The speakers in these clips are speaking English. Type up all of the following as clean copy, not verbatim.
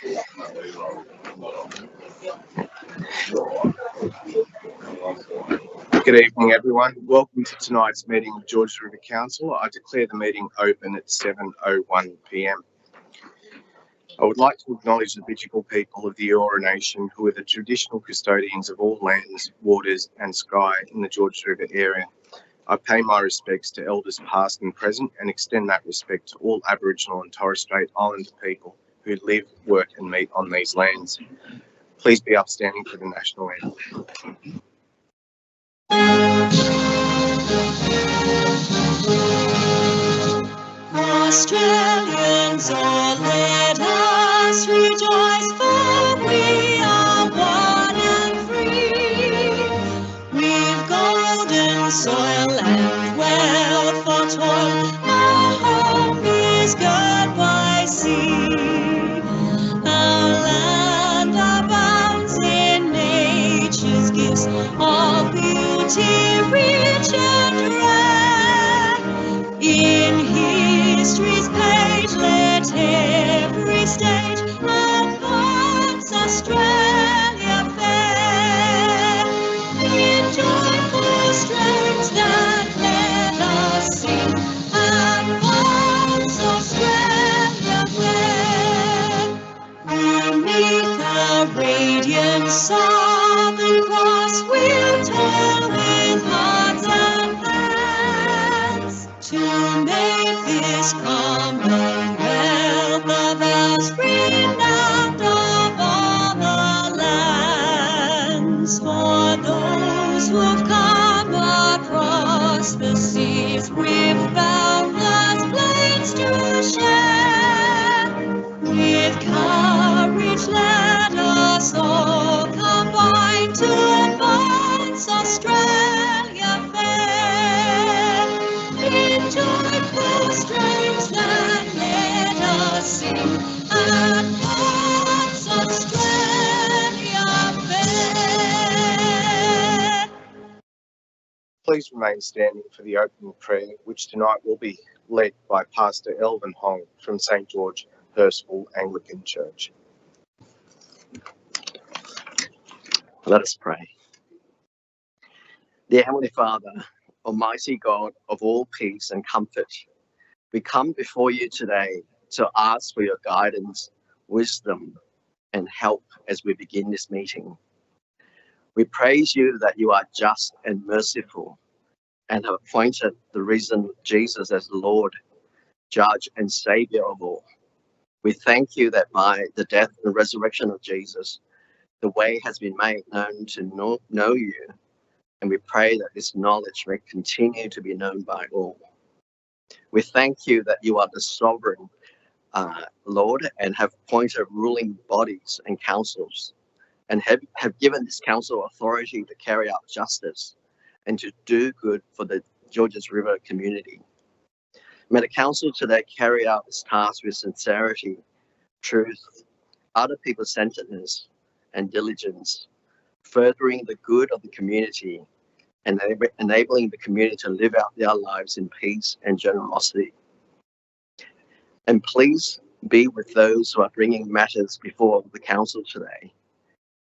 Good evening, everyone. Welcome to tonight's meeting of Georges River Council. I declare the meeting open at 7:01 p.m. I would like to acknowledge the Bidjigal people of the Eora Nation, who are the traditional custodians of all lands, waters and sky in the Georges River area. I pay my respects to elders past and present and extend that respect to all Aboriginal and Torres Strait Islander people who live, work and meet on these lands. Please be upstanding for the national anthem. Australians, oh, let us rejoice, for we are one and free. We've golden soil and wealth for toil, our home is God by sea. Our land abounds in nature's gifts, all beauty rich and rare. In history's page, let every stage advance Australia fair. In joyful strains that let us sing, advance Australia fair. Beneath the radiant Southern Cross, we'll toil with hearts and hands to make this Commonwealth of ours renowned of all the lands. For those who've come across the seas with boundless plains to share, with courage let us all combine to advance Australia fair. In joyful strains that let us sing, advance Australia fair. Please remain standing for the opening prayer, which tonight will be led by Pastor Elvin Hong from St. George Hurstville Anglican Church. Let us pray. Dear Heavenly Father, Almighty God of all peace and comfort, we come before you today to ask for your guidance, wisdom, and help as we begin this meeting. We praise you that you are just and merciful and have appointed the risen Jesus as Lord, Judge, and Savior of all. We thank you that by the death and resurrection of Jesus, the way has been made known to know you, and we pray that this knowledge may continue to be known by all. We thank you that you are the sovereign Lord and have appointed ruling bodies and councils, and have given this council authority to carry out justice and to do good for the Georges River community. May the council today carry out its task with sincerity, truth, other people's centeredness, and diligence, furthering the good of the community and enabling the community to live out their lives in peace and generosity. And please be with those who are bringing matters before the council today.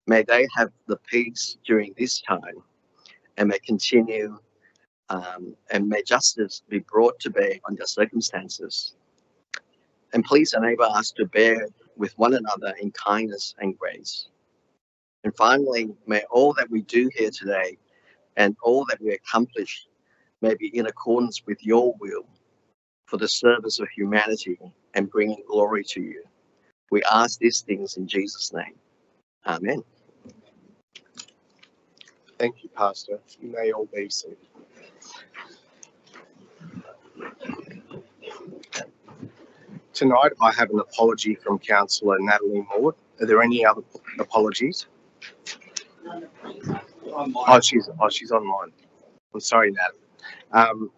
May they have the peace during this time and may continue and may justice be brought to bear on their circumstances. And please enable us to bear with one another in kindness and grace. And finally, may all that we do here today and all that we accomplish may be in accordance with your will for the service of humanity and bringing glory to you. We ask these things in Jesus' name. Amen. Thank you, Pastor. You may all be seated. Tonight, I have an apology from Councillor Natalie Mort. Are there any other apologies? Oh, she's online. I'm sorry, Natalie.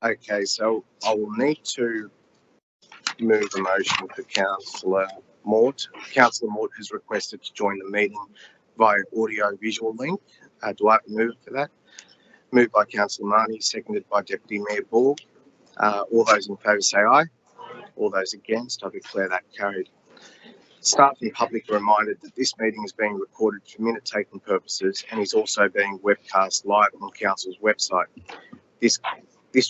Okay, so I will need to move a motion for Councillor Mort. Councillor Mort has requested to join the meeting via audio-visual link. Do I have a move for that? Moved by Councillor Marnie, seconded by Deputy Mayor Bull. All those in favour say aye. All those against, I declare that carried. Staff and public are reminded that this meeting is being recorded for minute-taking purposes and is also being webcast live on Council's website. This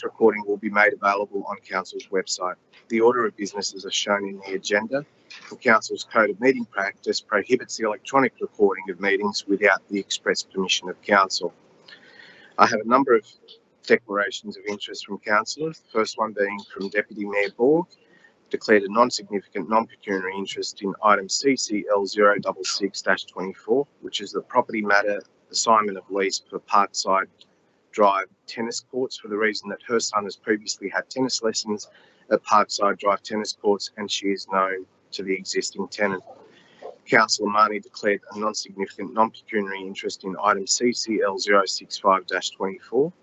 recording will be made available on Council's website. The order of business as shown in the agenda. The Council's Code of Meeting Practice prohibits the electronic recording of meetings without the express permission of Council. I have a number of declarations of interest from councillors. The first one being from Deputy Mayor Borg, declared a non-significant non-pecuniary interest in item CCL 066-24, which is the property matter assignment of lease for Parkside Drive tennis courts, for the reason that her son has previously had tennis lessons at Parkside Drive tennis courts and she is known to the existing tenant. Councillor Marnie declared a non-significant non-pecuniary interest in item CCL 065-24,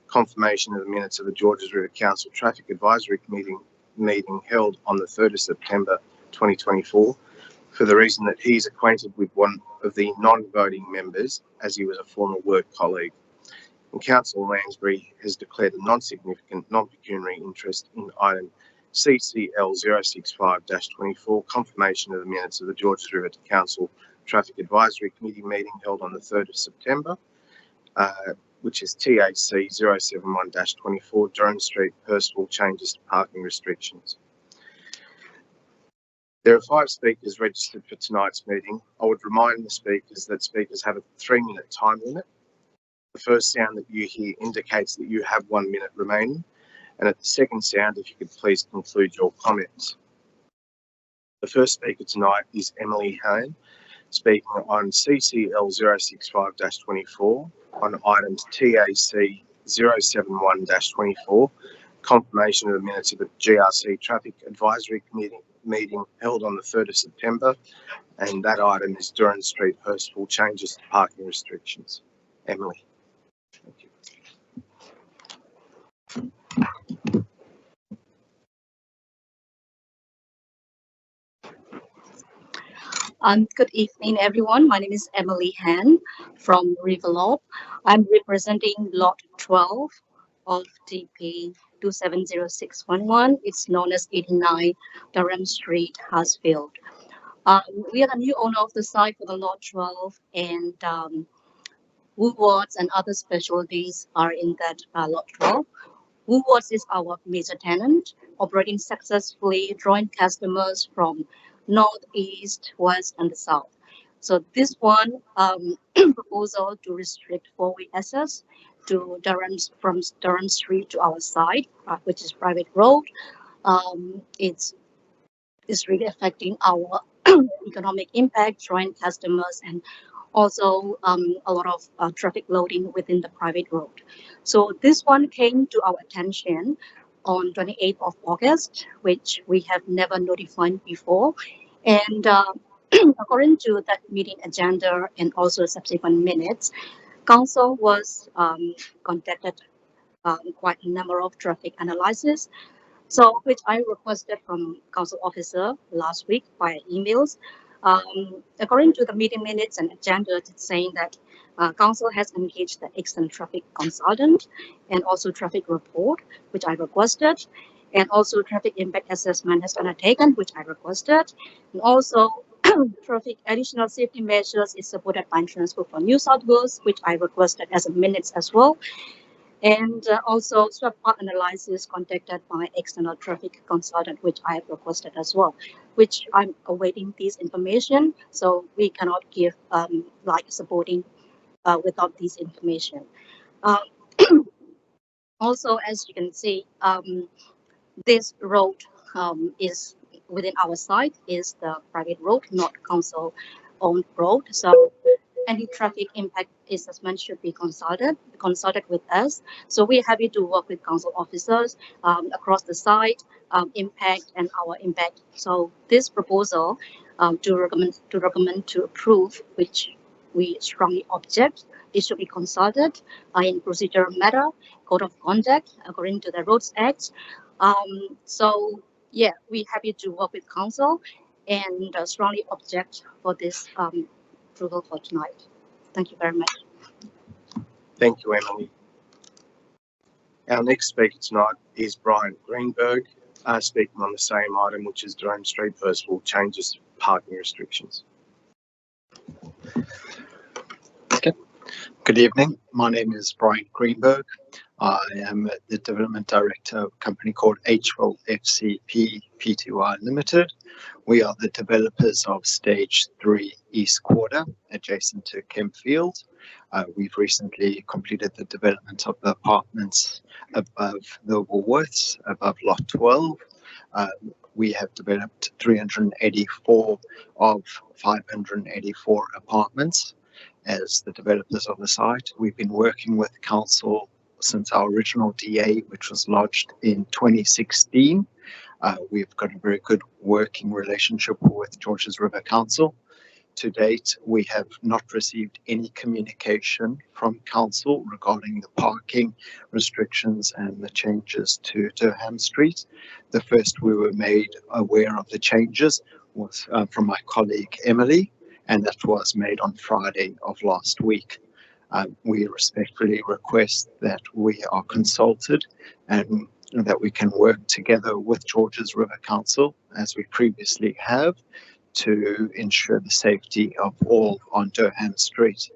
confirmation of the minutes of the Georges River Council Traffic Advisory Committee meeting held on the 3rd of September 2024, for the reason that he is acquainted with one of the non-voting members as he was a former work colleague. And Councillor Lansbury has declared a non-significant non-pecuniary interest in item CCL 065-24, confirmation of the minutes of the Georges River Council Traffic Advisory Committee meeting held on the 3rd of September, which is TAC 071-24, Durham Street, Hurstville, changes to parking restrictions. There are 5 speakers registered for tonight's meeting. I would remind the speakers that speakers have a 3-minute time limit. The first sound that you hear indicates that you have 1 minute remaining, and at the second sound, if you could please conclude your comments. The first speaker tonight is Emily Hain, speaking on CCL 065-24 on items TAC 071-24, confirmation of the minutes of the GRC Traffic Advisory Committee meeting held on the 3rd of September, and that item is Durham Street, Hurstville, changes to parking restrictions. Emily. Thank you. Good evening, everyone. My name is Emily Han from Riverlop. I'm representing Lot 12 of DP 270611. It's known as 89 Durham Street, Hurstville. We are the new owner of the site for the Lot 12, and Woolworths and other specialties are in that Lot 12. Woolworths is our major tenant, operating successfully, drawing customers from north, east, west, and the south. So this one proposal to restrict four-way access to from Durham Street to our side, which is private road. It's really affecting our economic impact, drawing customers, and also a lot of traffic loading within the private road. So this one came to our attention on 28th of August, which we have never notified before. And according to that meeting agenda and also subsequent minutes, Council was contacted quite a number of traffic analysis, so which I requested from Council officer last week via emails. According to the meeting minutes and agenda, it's saying that Council has engaged the external traffic consultant and also traffic report, which I requested, and also traffic impact assessment has been undertaken, which I requested, and also traffic additional safety measures is supported by Transport for New South Wales, which I requested as a minutes as well. And also swap part analysis conducted by external traffic consultant, which I have requested as well, which I'm awaiting this information. So we cannot give like supporting without this information. Also, as you can see, this road is within our site is the private road, not council owned road. So any traffic impact assessment should be consulted with us. So we're happy to work with council officers across the site, impact and our impact. So this proposal to recommend to approve, which we strongly object, it should be consulted in procedural matter, code of conduct according to the Roads Act. So yeah, we're happy to work with council and strongly object for this approval for tonight. Thank you very much. Thank you, Emily. Our next speaker tonight is Brian Greenberg, speaking on the same item, which is Durham Street, Hurstville, changes to parking restrictions. Good evening. My name is Brian Greenberg. I am the Development Director of a company called H-Will FCP Pty Limited. We are the developers of Stage 3 East Quarter, adjacent to Kempfield. We've recently completed the development of the apartments above the Woolworths, above Lot 12. We have developed 384 of 584 apartments. As the developers of the site, we've been working with council since our original DA, which was lodged in 2016. We've got a very good working relationship with Georges River Council. To date, we have not received any communication from council regarding the parking restrictions and the changes to Durham Street. The first we were made aware of the changes was from my colleague Emily, and that was made on Friday of last week. We respectfully request that we are consulted and that we can work together with Georges River Council, as we previously have, to ensure the safety of all on Durham Street.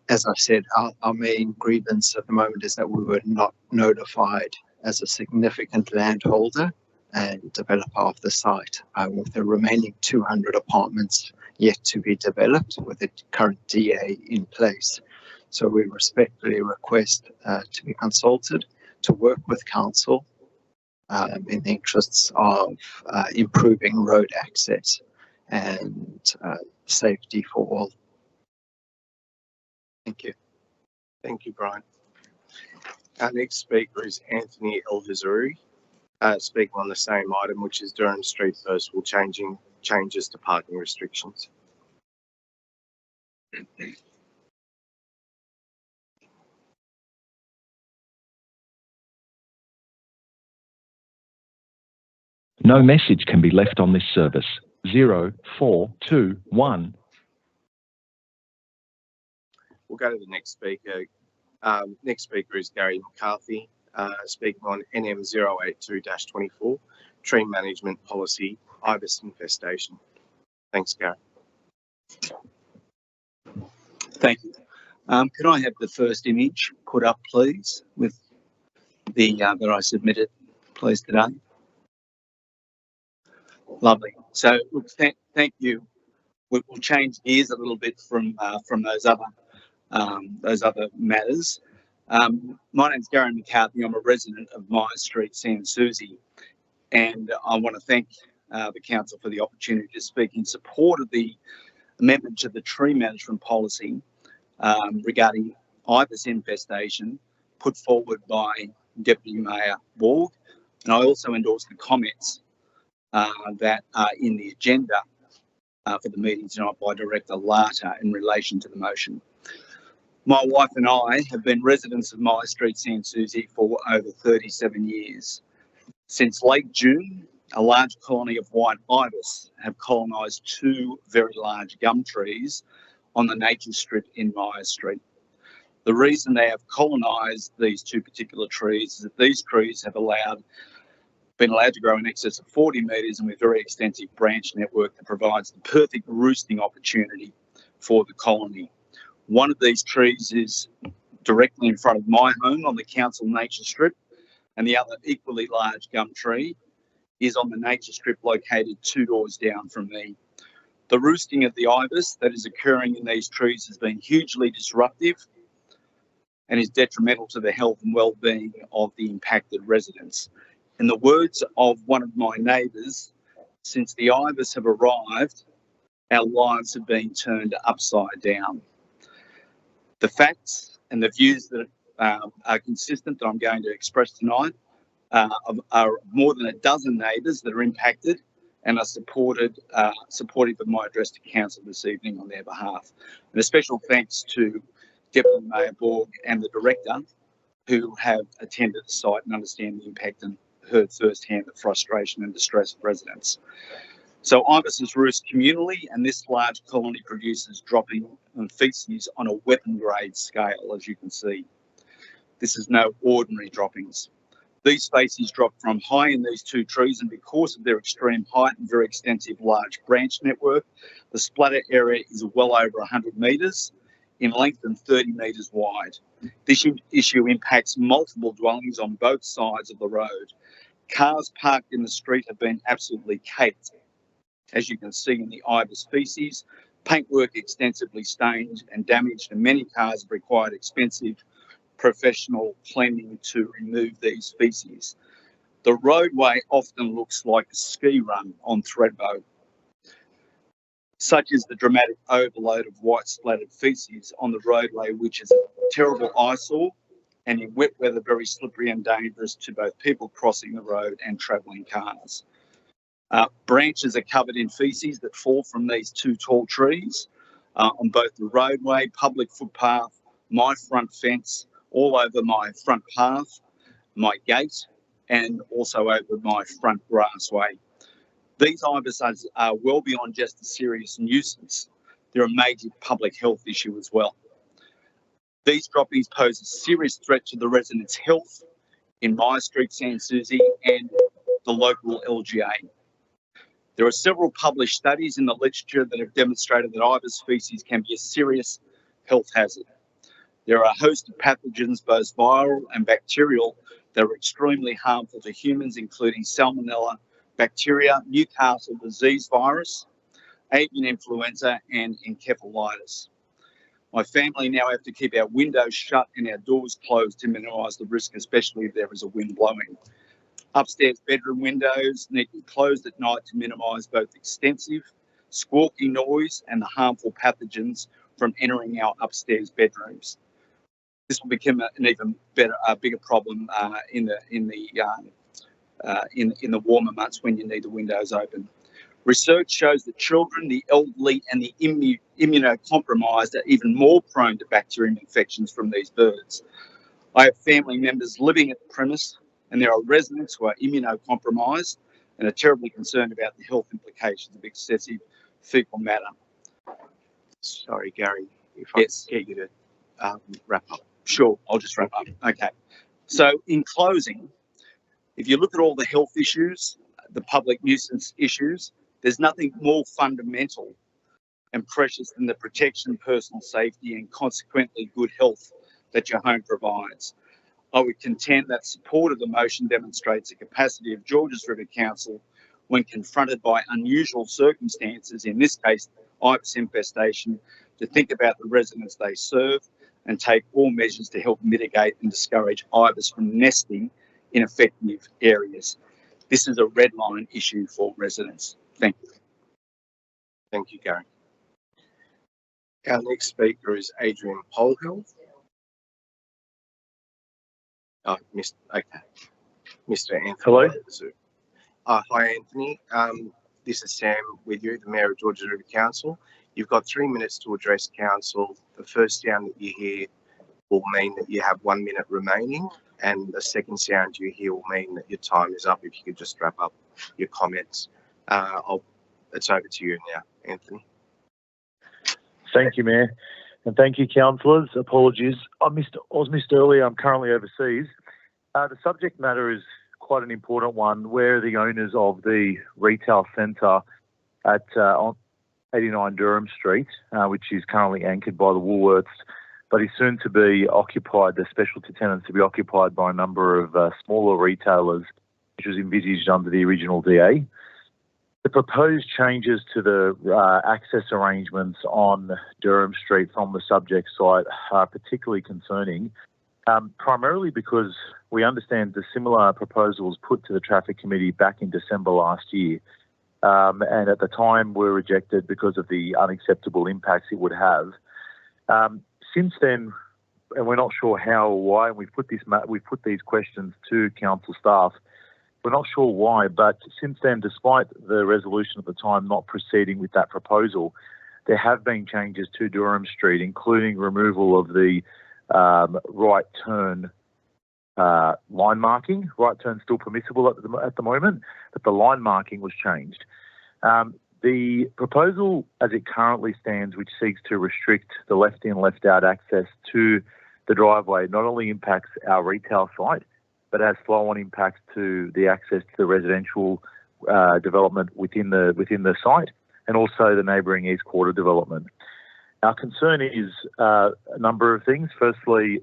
As I said, our main grievance at the moment is that we were not notified as a significant landholder and developer of the site, with the remaining 200 apartments yet to be developed with the current DA in place. So we respectfully request to be consulted, to work with council in the interests of improving road access and safety for all. Thank you. Thank you, Brian. Our next speaker is Anthony El-Hazuri, speaking on the same item, which is Durham Street First changes to parking restrictions. No message can be left on this service. 0421. We'll go to the next speaker. Next speaker is Gary McCarthy, speaking on NM 082-24, Tree Management Policy, Ibis Infestation. Thanks, Gary. Thank you. Could I have the first image put up, please, with the that I submitted, please, today? Lovely. So, look, thank you. We'll change gears a little bit from those other matters. My name's Gary McCarthy. I'm a resident of Myers Street, Sans Souci, and I want to thank the council for the opportunity to speak in support of the amendment to the tree management policy regarding ibis infestation put forward by Deputy Mayor Borg, and I also endorse the comments that are in the agenda for the meeting tonight by Director Lata in relation to the motion. My wife and I have been residents of Myers Street, Sans Souci for over 37 years. Since late June, a large colony of white ibis have colonised two very large gum trees on the nature strip in Myers Street. The reason they have colonised these two particular trees is that these trees have been allowed to grow in excess of 40 metres and with very extensive branch network that provides the perfect roosting opportunity for the colony. One of these trees is directly in front of my home on the council nature strip, and the other equally large gum tree is on the nature strip located 2 doors down from me. The roosting of the ibis that is occurring in these trees has been hugely disruptive and is detrimental to the health and well-being of the impacted residents. In the words of one of my neighbours, since the ibis have arrived, our lives have been turned upside down. The facts and the views that are consistent that I'm going to express tonight are more than a dozen neighbours that are impacted and are supportive of my address to council this evening on their behalf. And a special thanks to Deputy Mayor Borg and the Director who have attended the site and understand the impact and heard firsthand the frustration and distress of residents. So ibises roost communally, and this large colony produces dropping feces on a weapon grade scale, as you can see. This is no ordinary droppings. These facies drop from high in these two trees, and because of their extreme height and very extensive large branch network, the splatter area is well over 100 metres in length and 30 metres wide. This issue impacts multiple dwellings on both sides of the road. Cars parked in the street have been absolutely caked, as you can see in the ibis feces. Paintwork extensively stained and damaged, and many cars have required expensive professional cleaning to remove these feces. The roadway often looks like a ski run on Thredbo. Such is the dramatic overload of white splattered feces on the roadway, which is a terrible eyesore and in wet weather very slippery and dangerous to both people crossing the road and travelling cars. Branches are covered in feces that fall from these two tall trees on both the roadway, public footpath, my front fence, all over my front path, my gate, and also over my front grassway. These ibises are well beyond just a serious nuisance. They're a major public health issue as well. These droppings pose a serious threat to the residents' health in Myer Street, Sans Souci, and the local LGA. There are several published studies in the literature that have demonstrated that ibis feces can be a serious health hazard. There are a host of pathogens, both viral and bacterial, that are extremely harmful to humans, including Salmonella bacteria, Newcastle disease virus, avian influenza, and encephalitis. My family now have to keep our windows shut and our doors closed to minimise the risk, especially if there is a wind blowing. Upstairs bedroom windows need to be closed at night to minimise both extensive squawky noise and the harmful pathogens from entering our upstairs bedrooms. This will become an even bigger problem in the warmer months when you need the windows open. Research shows that children, the elderly, and the immunocompromised are even more prone to bacterial infections from these birds. I have family members living at the premise, and there are residents who are immunocompromised and are terribly concerned about the health implications of excessive fecal matter. Sorry, Gary, if I Yes. get you to wrap up. Sure, I'll just wrap up. Okay. So in closing, if you look at all the health issues, the public nuisance issues, there's nothing more fundamental and precious than the protection of personal safety and consequently good health that your home provides. I would contend that support of the motion demonstrates the capacity of Georges River Council when confronted by unusual circumstances, in this case, ibis infestation, to think about the residents they serve and take all measures to help mitigate and discourage ibis from nesting in effective areas. This is a red line issue for residents. Thank you. Thank you, Gary. Our next speaker is Adrian Polhill. Oh, Mr. Anthony. Hello. Hi, Anthony. This is Sam with you, the Mayor of Georges River Council. You've got 3 minutes to address council. The first sound that you hear will mean that you have 1 minute remaining, and the second sound you hear will mean that your time is up. If you could just wrap up your comments. It's over to you now, Anthony. Thank you, Mayor. And thank you, councillors. Apologies. I was missed earlier. I'm currently overseas. The subject matter is quite an important one. We're the owners of the retail centre at 89 Durham Street, which is currently anchored by the Woolworths, but is soon to be occupied, the specialty tenants to be occupied by a number of smaller retailers, which was envisaged under the original DA. The proposed changes to the access arrangements on Durham Street from the subject site are particularly concerning, primarily because we understand the similar proposals put to the Traffic Committee back in December last year, and at the time were rejected because of the unacceptable impacts it would have. Since then, and we're not sure how or why, and we've put these questions to council staff. We're not sure why, but since then, despite the resolution at the time not proceeding with that proposal, there have been changes to Durham Street, including removal of the right turn line marking. Right turn still permissible at the moment, but the line marking was changed. The proposal as it currently stands, which seeks to restrict the left in, left out access to the driveway, not only impacts our retail site, but has flow-on impacts to the access to the residential development within the site, and also the neighbouring East Quarter development. Our concern is a number of things. Firstly,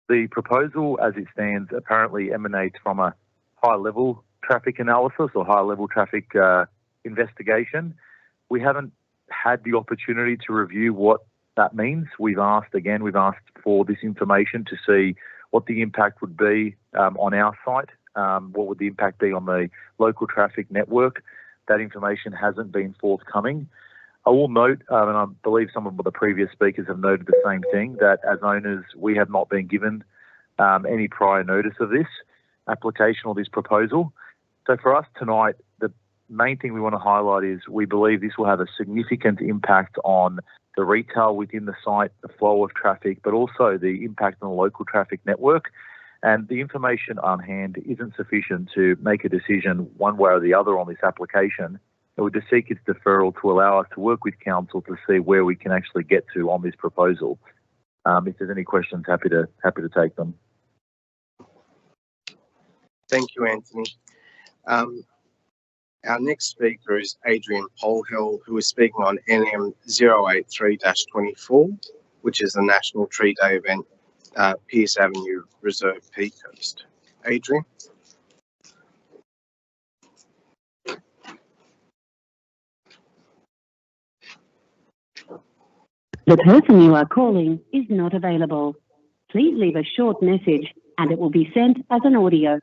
the proposal as it stands apparently emanates from a high-level traffic analysis or high-level traffic investigation. We haven't had the opportunity to review what that means. We've asked for this information to see what the impact would be on our site, what would the impact be on the local traffic network. That information hasn't been forthcoming. I will note, and I believe some of the previous speakers have noted the same thing, that as owners, we have not been given any prior notice of this application or this proposal. So for us tonight, the main thing we want to highlight is we believe this will have a significant impact on the retail within the site, the flow of traffic, but also the impact on the local traffic network. And the information on hand isn't sufficient to make a decision one way or the other on this application. It would just seek its deferral to allow us to work with council to see where we can actually get to on this proposal. If there's any questions, happy to take them. Thank you, Anthony. Our next speaker is Adrian Polhill, who is speaking on NM 083-24, which is the National Tree Day event, Pierce Avenue Reserve Peak Coast. Adrian? The person you are calling is not available. Please leave a short message and it will be sent as an audio.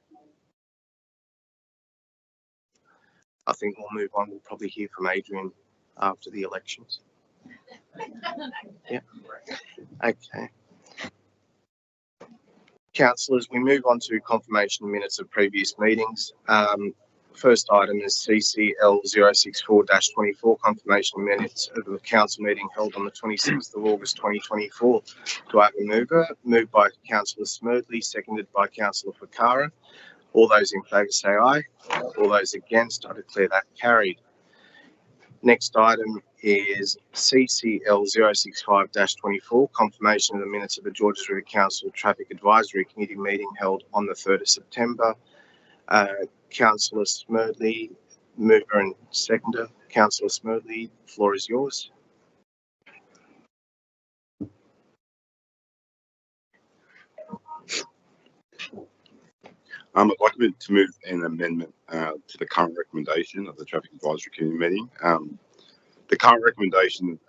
I think we'll move on. We'll probably hear from Adrian after the elections. Yeah. Okay. Councillors, we move on to confirmation minutes of previous meetings. First item is CCL 064-24, confirmation minutes of the council meeting held on the 26th of August 2024. Do I have a mover? Moved by Councillor Smerdley, seconded by Councillor Fakara. All those in favour say aye. All those against, I declare that carried. Next item is CCL 065-24, confirmation of the minutes of the Georges River Council Traffic Advisory Committee meeting held on the 3rd of September. Councillor Smerdley, mover and seconder. Councillor Smerdley, the floor is yours. I'd like to move an amendment to the current recommendation of the Traffic Advisory Committee meeting. The current recommendation,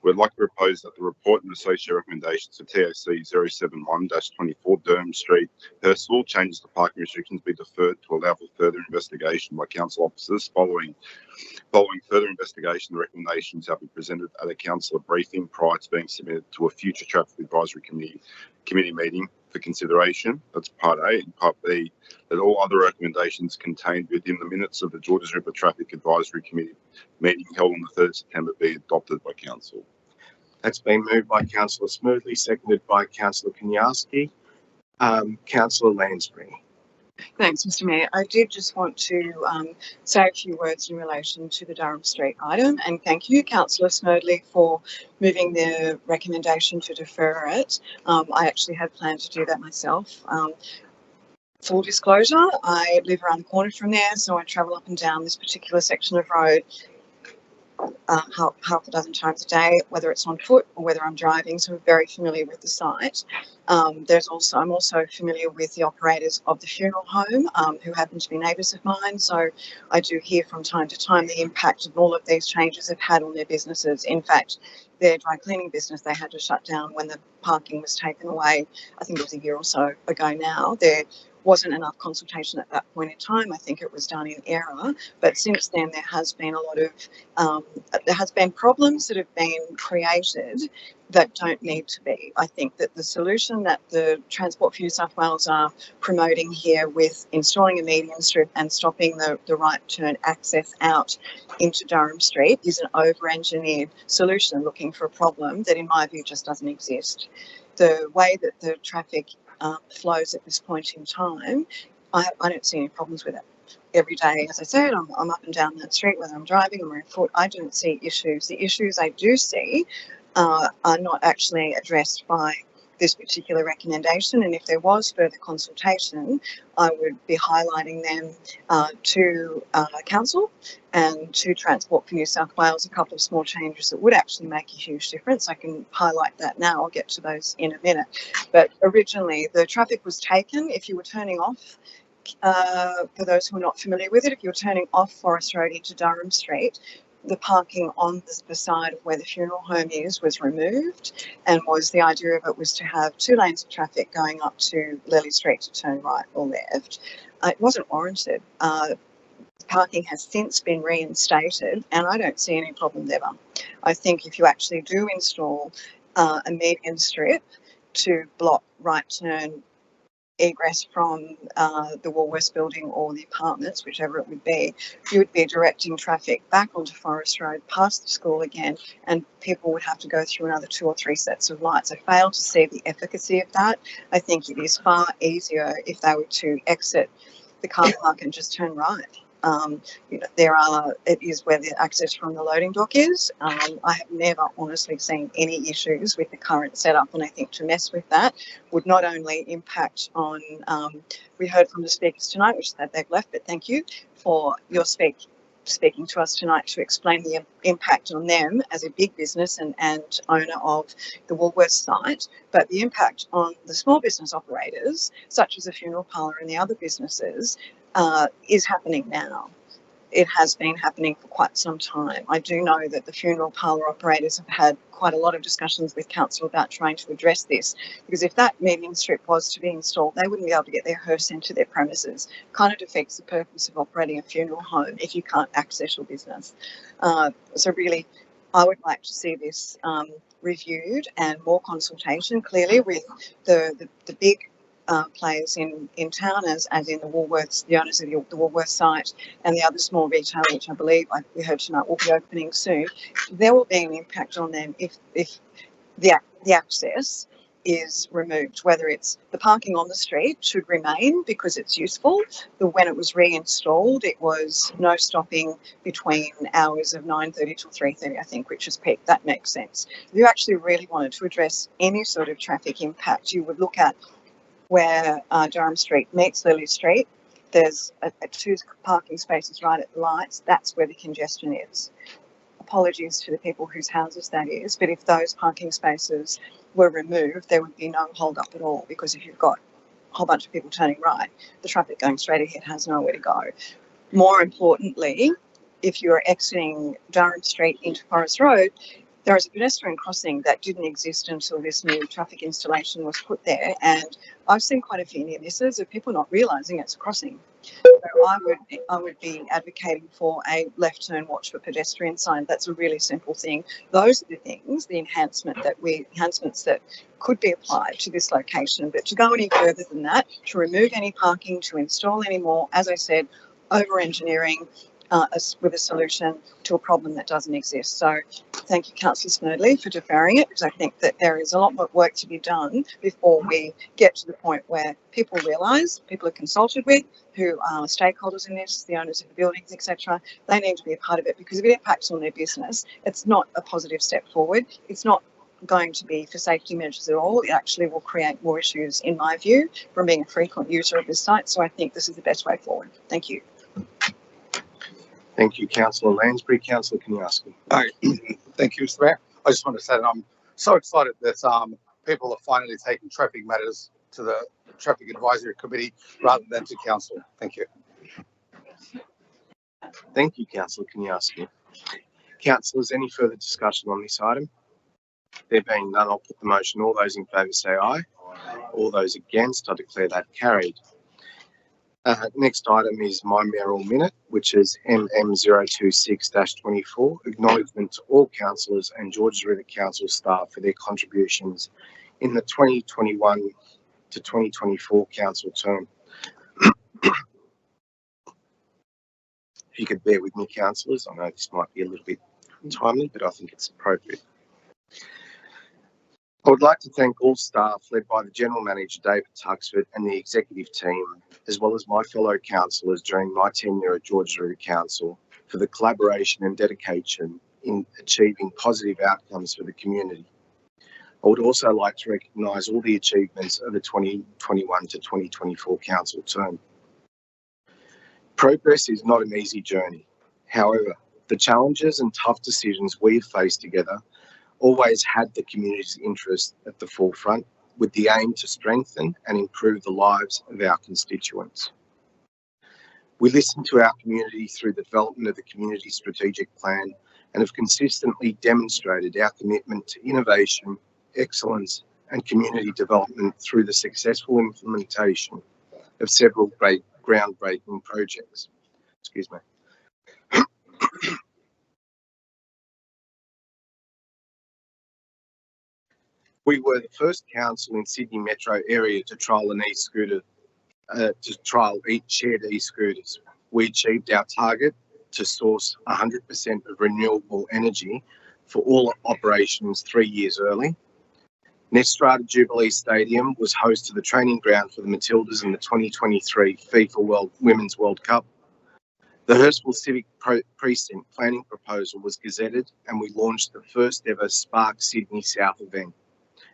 we'd like to propose that the report and associated recommendations for TAC 071-24 Durham Street, Percival, changes to parking restrictions be deferred to allow for further investigation by council officers. Following further investigation, the recommendations shall be presented at a councillor briefing prior to being submitted to a future Traffic Advisory Committee meeting for consideration. That's part A. And part B, that all other recommendations contained within the minutes of the Georges River Traffic Advisory Committee meeting held on the 3rd of September be adopted by council. That's been moved by Councillor Smerdley, seconded by Councillor Kaniarski. Councillor Lansbury. Thanks, Mr. Mayor. I did just want to say a few words in relation to the Durham Street item, and thank you, Councillor Smerdley, for moving the recommendation to defer it. I actually had planned to do that myself. Full disclosure, I live around the corner from there, so I travel up and down this particular section of road half a dozen times a day, whether it's on foot or whether I'm driving, so I'm very familiar with the site. I'm also familiar with the operators of the funeral home, who happen to be neighbours of mine, so I do hear from time to time the impact of all of these changes have had on their businesses. In fact, their dry cleaning business, they had to shut down when the parking was taken away. I think it was a year or so ago now. There wasn't enough consultation at that point in time. I think it was done in error, but since then there has been a lot of problems that have been created that don't need to be. I think that the solution that the Transport for New South Wales are promoting here with installing a median strip and stopping the right turn access out into Durham Street is an over-engineered solution looking for a problem that in my view just doesn't exist. The way that the traffic flows at this point in time, I don't see any problems with it. Every day, as I said, I'm up and down that street, whether I'm driving or on foot, I don't see issues. The issues I do see are not actually addressed by this particular recommendation, and if there was further consultation, I would be highlighting them to Council and to Transport for New South Wales, a couple of small changes that would actually make a huge difference. I can highlight that now, I'll get to those in a minute. But originally the traffic was taken, if you were turning off, for those who are not familiar with it, if you're turning off Forest Road into Durham Street, the parking on the side of where the funeral home is was removed, and the idea of it was to have 2 lanes of traffic going up to Lily Street to turn right or left. It wasn't warranted. Parking has since been reinstated, and I don't see any problem there. I think if you actually do install a median strip to block right turn egress from the Woolworths building or the apartments, whichever it would be, you would be directing traffic back onto Forest Road, past the school again, and people would have to go through another 2 or 3 sets of lights. I fail to see the efficacy of that. I think it is far easier if they were to exit the car park and just turn right. It is where the access from the loading dock is. I have never honestly seen any issues with the current setup, and I think to mess with that would not only impact on, we heard from the speakers tonight, which they've left, but thank you for your speaking to us tonight to explain the impact on them as a big business and owner of the Woolworths site, but the impact on the small business operators, such as the funeral parlour and the other businesses, is happening now. It has been happening for quite some time. I do know that the funeral parlour operators have had quite a lot of discussions with council about trying to address this, because if that median strip was to be installed, they wouldn't be able to get their hearse into their premises. Kind of defeats the purpose of operating a funeral home if you can't access your business. So really, I would like to see this reviewed and more consultation, clearly, with the big players in town, as in the Woolworths, the owners of the Woolworths site, and the other small retail, which I believe, like we heard tonight, will be opening soon. There will be an impact on them if the access is removed, whether it's the parking on the street should remain because it's useful. But when it was reinstalled, it was no stopping between hours of 9:30 till 3:30, I think, which is peak. That makes sense. If you actually really wanted to address any sort of traffic impact, you would look at where Durham Street meets Lily Street. There's 2 parking spaces right at the lights. That's where the congestion is. Apologies to the people whose houses that is, but if those parking spaces were removed, there would be no hold up at all, because if you've got a whole bunch of people turning right, the traffic going straight ahead has nowhere to go. More importantly, if you're exiting Durham Street into Forest Road, there is a pedestrian crossing that didn't exist until this new traffic installation was put there, and I've seen quite a few near misses of people not realising it's a crossing. So I would be advocating for a left turn watch for pedestrian sign. That's a really simple thing. Those are the things, the enhancements that could be applied to this location. But to go any further than that, to remove any parking, to install any more, as I said, over-engineering with a solution to a problem that doesn't exist. So thank you, Councillor Snerdley, for deferring it, because I think that there is a lot more work to be done before we get to the point where people realise, people are consulted with, who are stakeholders in this, the owners of the buildings, etc. They need to be a part of it, because if it impacts on their business, it's not a positive step forward. It's not going to be for safety measures at all. It actually will create more issues, in my view, from being a frequent user of this site. So I think this is the best way forward. Thank you. Thank you, Councillor Lansbury. Councillor Kaniarski. Thank you, Mr. Mayor. I just want to say that I'm so excited that people are finally taking traffic matters to the Traffic Advisory Committee rather than to Council. Thank you. Thank you, Councillor Kaniarski. Councillors, any further discussion on this item? There being none, I'll put the motion. All those in favour say aye. All those against, I declare that carried. Next item is my mayoral minute, which is MM026-24, acknowledgement to all councillors and Georges River Council staff for their contributions in the 2021 to 2024 council term. If you could bear with me, councillors, I know this might be a little bit timely, but I think it's appropriate. I would like to thank all staff led by the General Manager David Tuxford and the executive team, as well as my fellow councillors during my tenure at Georges River Council, for the collaboration and dedication in achieving positive outcomes for the community. I would also like to recognise all the achievements of the 2021 to 2024 council term. Progress is not an easy journey. However, the challenges and tough decisions we've faced together always had the community's interest at the forefront, with the aim to strengthen and improve the lives of our constituents. We listened to our community through the development of the Community Strategic Plan and have consistently demonstrated our commitment to innovation, excellence and community development through the successful implementation of several great groundbreaking projects. Excuse me. We were the first council in Sydney metro area to trial an e-scooter, shared e-scooters. We achieved our target to source 100% of renewable energy for all operations 3 years early. Netstrata Jubilee Stadium was host to the training ground for the Matildas in the 2023 FIFA Women's World Cup. The Hurstville Civic Precinct planning proposal was gazetted and we launched the first ever Spark Sydney South event,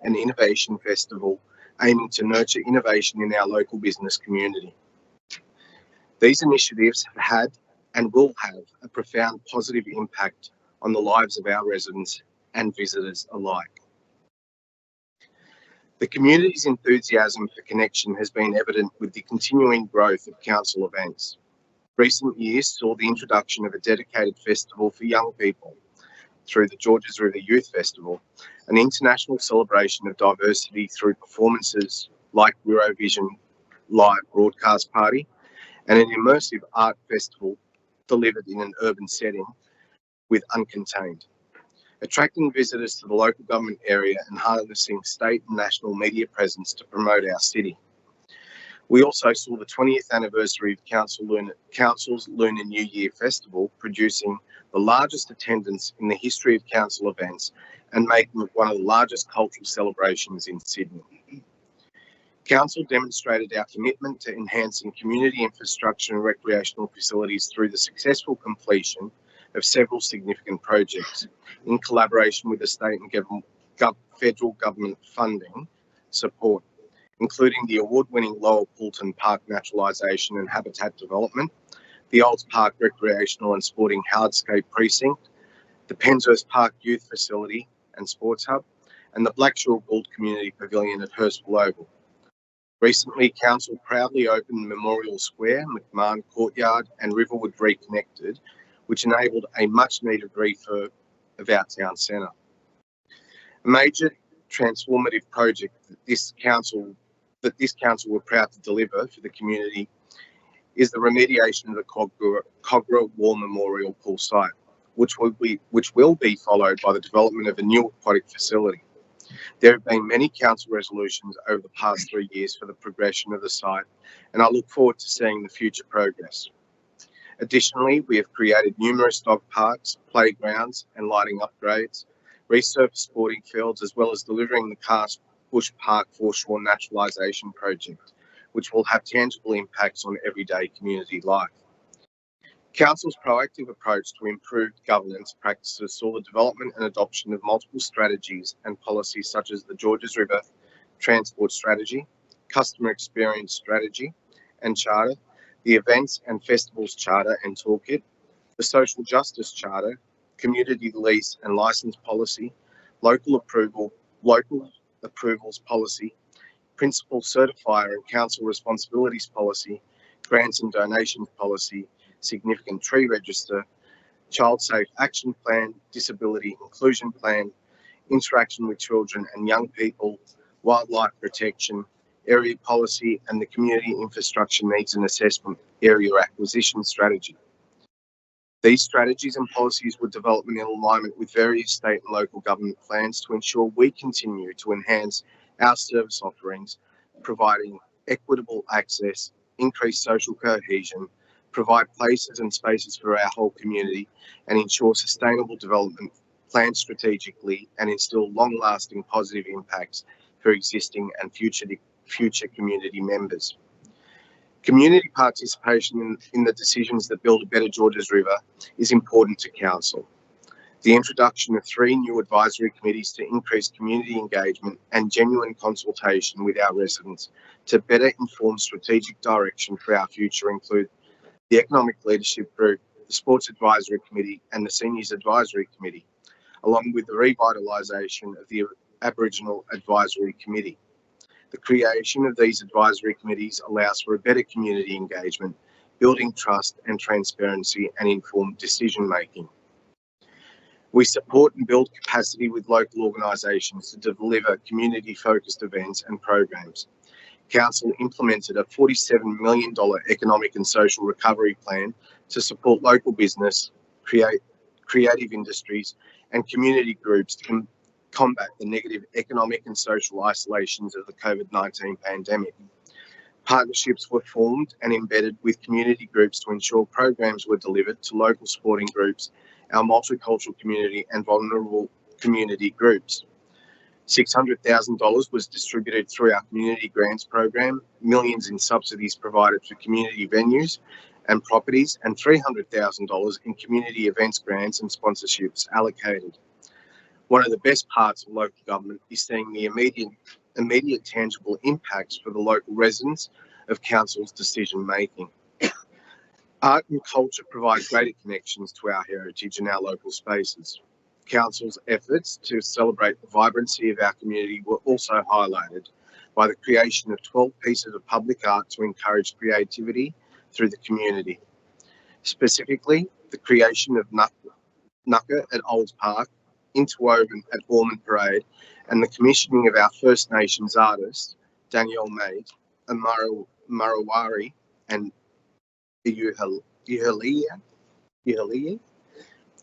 an innovation festival aiming to nurture innovation in our local business community. These initiatives have had and will have a profound positive impact on the lives of our residents and visitors alike. The community's enthusiasm for connection has been evident with the continuing growth of council events. Recent years saw the introduction of a dedicated festival for young people through the Georges River Youth Festival, an international celebration of diversity through performances like Eurovision live broadcast party, and an immersive art festival delivered in an urban setting with Uncontained, attracting visitors to the local government area and harnessing state and national media presence to promote our city. We also saw the 20th anniversary of Council's Lunar New Year Festival, producing the largest attendance in the history of council events and making it one of the largest cultural celebrations in Sydney. Council demonstrated our commitment to enhancing community infrastructure and recreational facilities through the successful completion of several significant projects in collaboration with the state and federal government funding support, including the award-winning Lower Poolton Park Naturalisation and Habitat Development, the Olds Park Recreational and Sporting Hardscape Precinct, the Penshurst Park Youth Facility and Sports Hub, and the Blackshaw Gould Community Pavilion at Hurstville Oval. Recently, Council proudly opened Memorial Square, McMahon Courtyard and Riverwood Reconnected, which enabled a much-needed refurb of our town centre. A major transformative project that this council were proud to deliver for the community is the remediation of the Kogarah War Memorial Pool site, which will be followed by the development of a new aquatic facility. There have been many council resolutions over the past 3 years for the progression of the site, and I look forward to seeing the future progress. Additionally, we have created numerous dog parks, playgrounds and lighting upgrades, resurfaced sporting fields, as well as delivering the Cast Bush Park Foreshore Naturalisation Project, which will have tangible impacts on everyday community life. Council's proactive approach to improved governance practices saw the development and adoption of multiple strategies and policies such as the Georges River Transport Strategy, Customer Experience Strategy and Charter, the Events and Festivals Charter and Toolkit, the Social Justice Charter, Community Lease and Licence Policy, Local Approvals Policy, Principal Certifier and Council Responsibilities Policy, Grants and Donations Policy, Significant Tree Register, Child Safe Action Plan, Disability Inclusion Plan, Interaction with Children and Young People, Wildlife Protection, Area Policy and the Community Infrastructure Needs and Assessment Area Acquisition Strategy. These strategies and policies were developed in alignment with various state and local government plans to ensure we continue to enhance our service offerings, providing equitable access, increase social cohesion, provide places and spaces for our whole community, and ensure sustainable development planned strategically and instill long-lasting positive impacts for existing and future community members. Community participation in the decisions that build a better Georges River is important to Council. The introduction of 3 new advisory committees to increase community engagement and genuine consultation with our residents to better inform strategic direction for our future include the Economic Leadership Group, the Sports Advisory Committee and the Seniors Advisory Committee, along with the revitalisation of the Aboriginal Advisory Committee. The creation of these advisory committees allows for a better community engagement, building trust and transparency and informed decision making. We support and build capacity with local organisations to deliver community-focused events and programs. Council implemented a $47 million economic and social recovery plan to support local business, creative industries and community groups to combat the negative economic and social isolations of the COVID-19 pandemic. Partnerships were formed and embedded with community groups to ensure programs were delivered to local sporting groups, our multicultural community and vulnerable community groups. $600,000 was distributed through our community grants program, millions in subsidies provided for community venues and properties, and $300,000 in community events grants and sponsorships allocated. One of the best parts of local government is seeing the immediate tangible impacts for the local residents of council's decision making. Art and culture provide greater connections to our heritage and our local spaces. Council's efforts to celebrate the vibrancy of our community were also highlighted by the creation of 12 pieces of public art to encourage creativity through the community. Specifically, the creation of Nukka at Olds Park, Interwoven at Ormond Parade, and the commissioning of our First Nations artists, Danielle Maid, Marawari and Uhalia.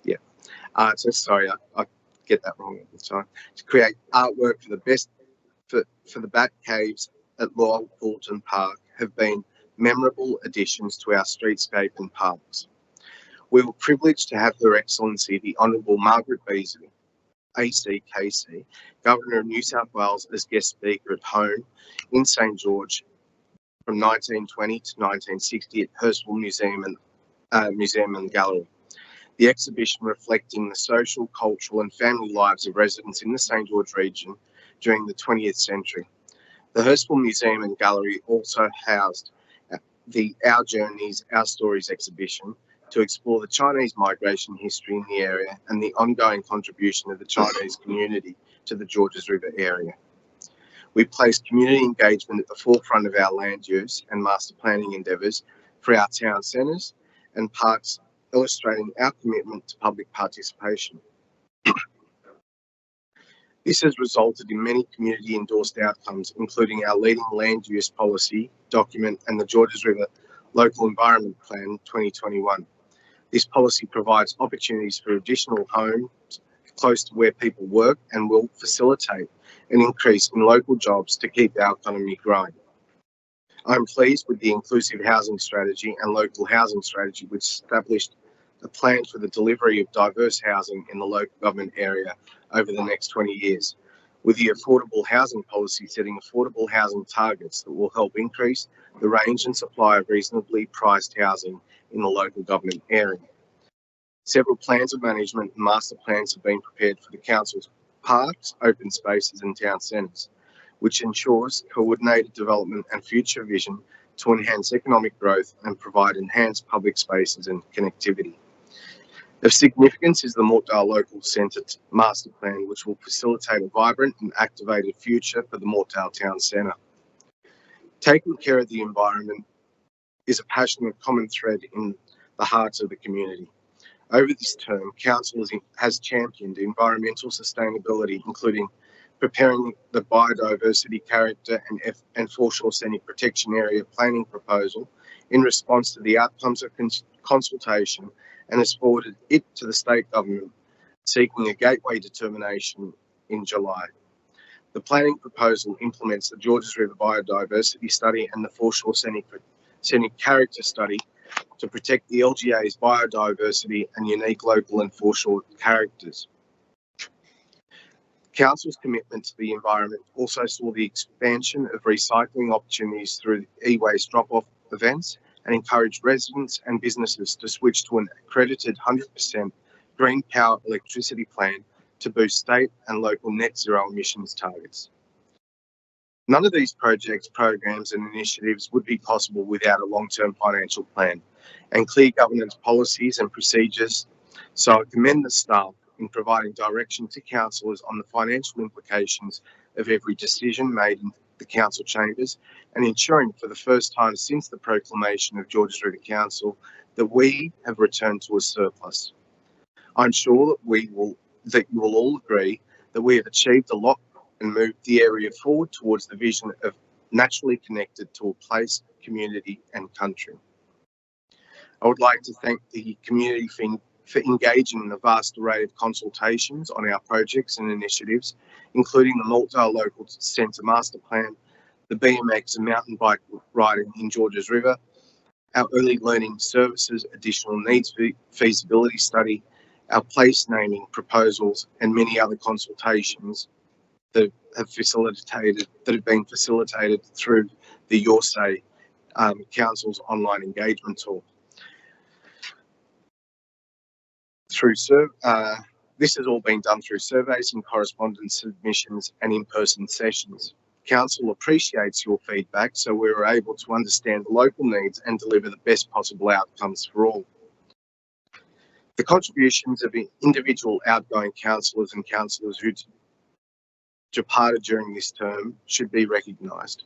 Yeah. So sorry, I get that wrong all the time. To create artwork for the Bat Caves at Loyal Fulton Park have been memorable additions to our streetscape and parks. We were privileged to have Her Excellency the Honourable Margaret Beazley, ACKC, Governor of New South Wales, as guest speaker at home in St George from 1920 to 1960 at Hurstville Museum and Gallery. The exhibition reflecting the social, cultural and family lives of residents in the St George region during the 20th century. The Hurstville Museum and Gallery also housed the Our Journeys, Our Stories exhibition to explore the Chinese migration history in the area and the ongoing contribution of the Chinese community to the Georges River area. We place community engagement at the forefront of our land use and master planning endeavours for our town centres and parks, illustrating our commitment to public participation. This has resulted in many community endorsed outcomes, including our leading land use policy document and the Georges River Local Environment Plan 2021. This policy provides opportunities for additional homes close to where people work and will facilitate an increase in local jobs to keep our economy growing. I'm pleased with the inclusive housing strategy and local housing strategy, which established a plan for the delivery of diverse housing in the local government area over the next 20 years, with the affordable housing policy setting affordable housing targets that will help increase the range and supply of reasonably priced housing in the local government area. Several plans of management and master plans have been prepared for the council's parks, open spaces and town centres, which ensures coordinated development and future vision to enhance economic growth and provide enhanced public spaces and connectivity. Of significance is the Mortdale Local Centre Master Plan, which will facilitate a vibrant and activated future for the Mortdale Town Centre. Taking care of the environment is a passionate common thread in the hearts of the community. Over this term, Council has championed environmental sustainability, including preparing the biodiversity character and foreshore scenic protection area planning proposal in response to the outcomes of consultation, and has forwarded it to the state government, seeking a gateway determination in July. The planning proposal implements the Georges River Biodiversity Study and the Foreshore Scenic Character Study to protect the LGA's biodiversity and unique local and foreshore characters. Council's commitment to the environment also saw the expansion of recycling opportunities through e-waste drop-off events and encouraged residents and businesses to switch to an accredited 100% green power electricity plan to boost state and local net zero emissions targets. None of these projects, programs and initiatives would be possible without a long-term financial plan and clear governance policies and procedures. So I commend the staff in providing direction to councillors on the financial implications of every decision made in the council chambers and ensuring for the first time since the proclamation of Georges River Council that we have returned to a surplus. I'm sure that you will all agree that we have achieved a lot and moved the area forward towards the vision of naturally connected to a place, community and country. I would like to thank the community for engaging in a vast array of consultations on our projects and initiatives, including the Maltdale Local Centre Master Plan, the BMX and mountain bike riding in Georges River, our early learning services additional needs feasibility study, our place naming proposals and many other consultations that have been facilitated through the Your Say Council's online engagement tool. This has all been done through surveys and correspondence submissions and in-person sessions. Council appreciates your feedback so we are able to understand the local needs and deliver the best possible outcomes for all. The contributions of individual outgoing councillors and councillors who departed during this term should be recognised.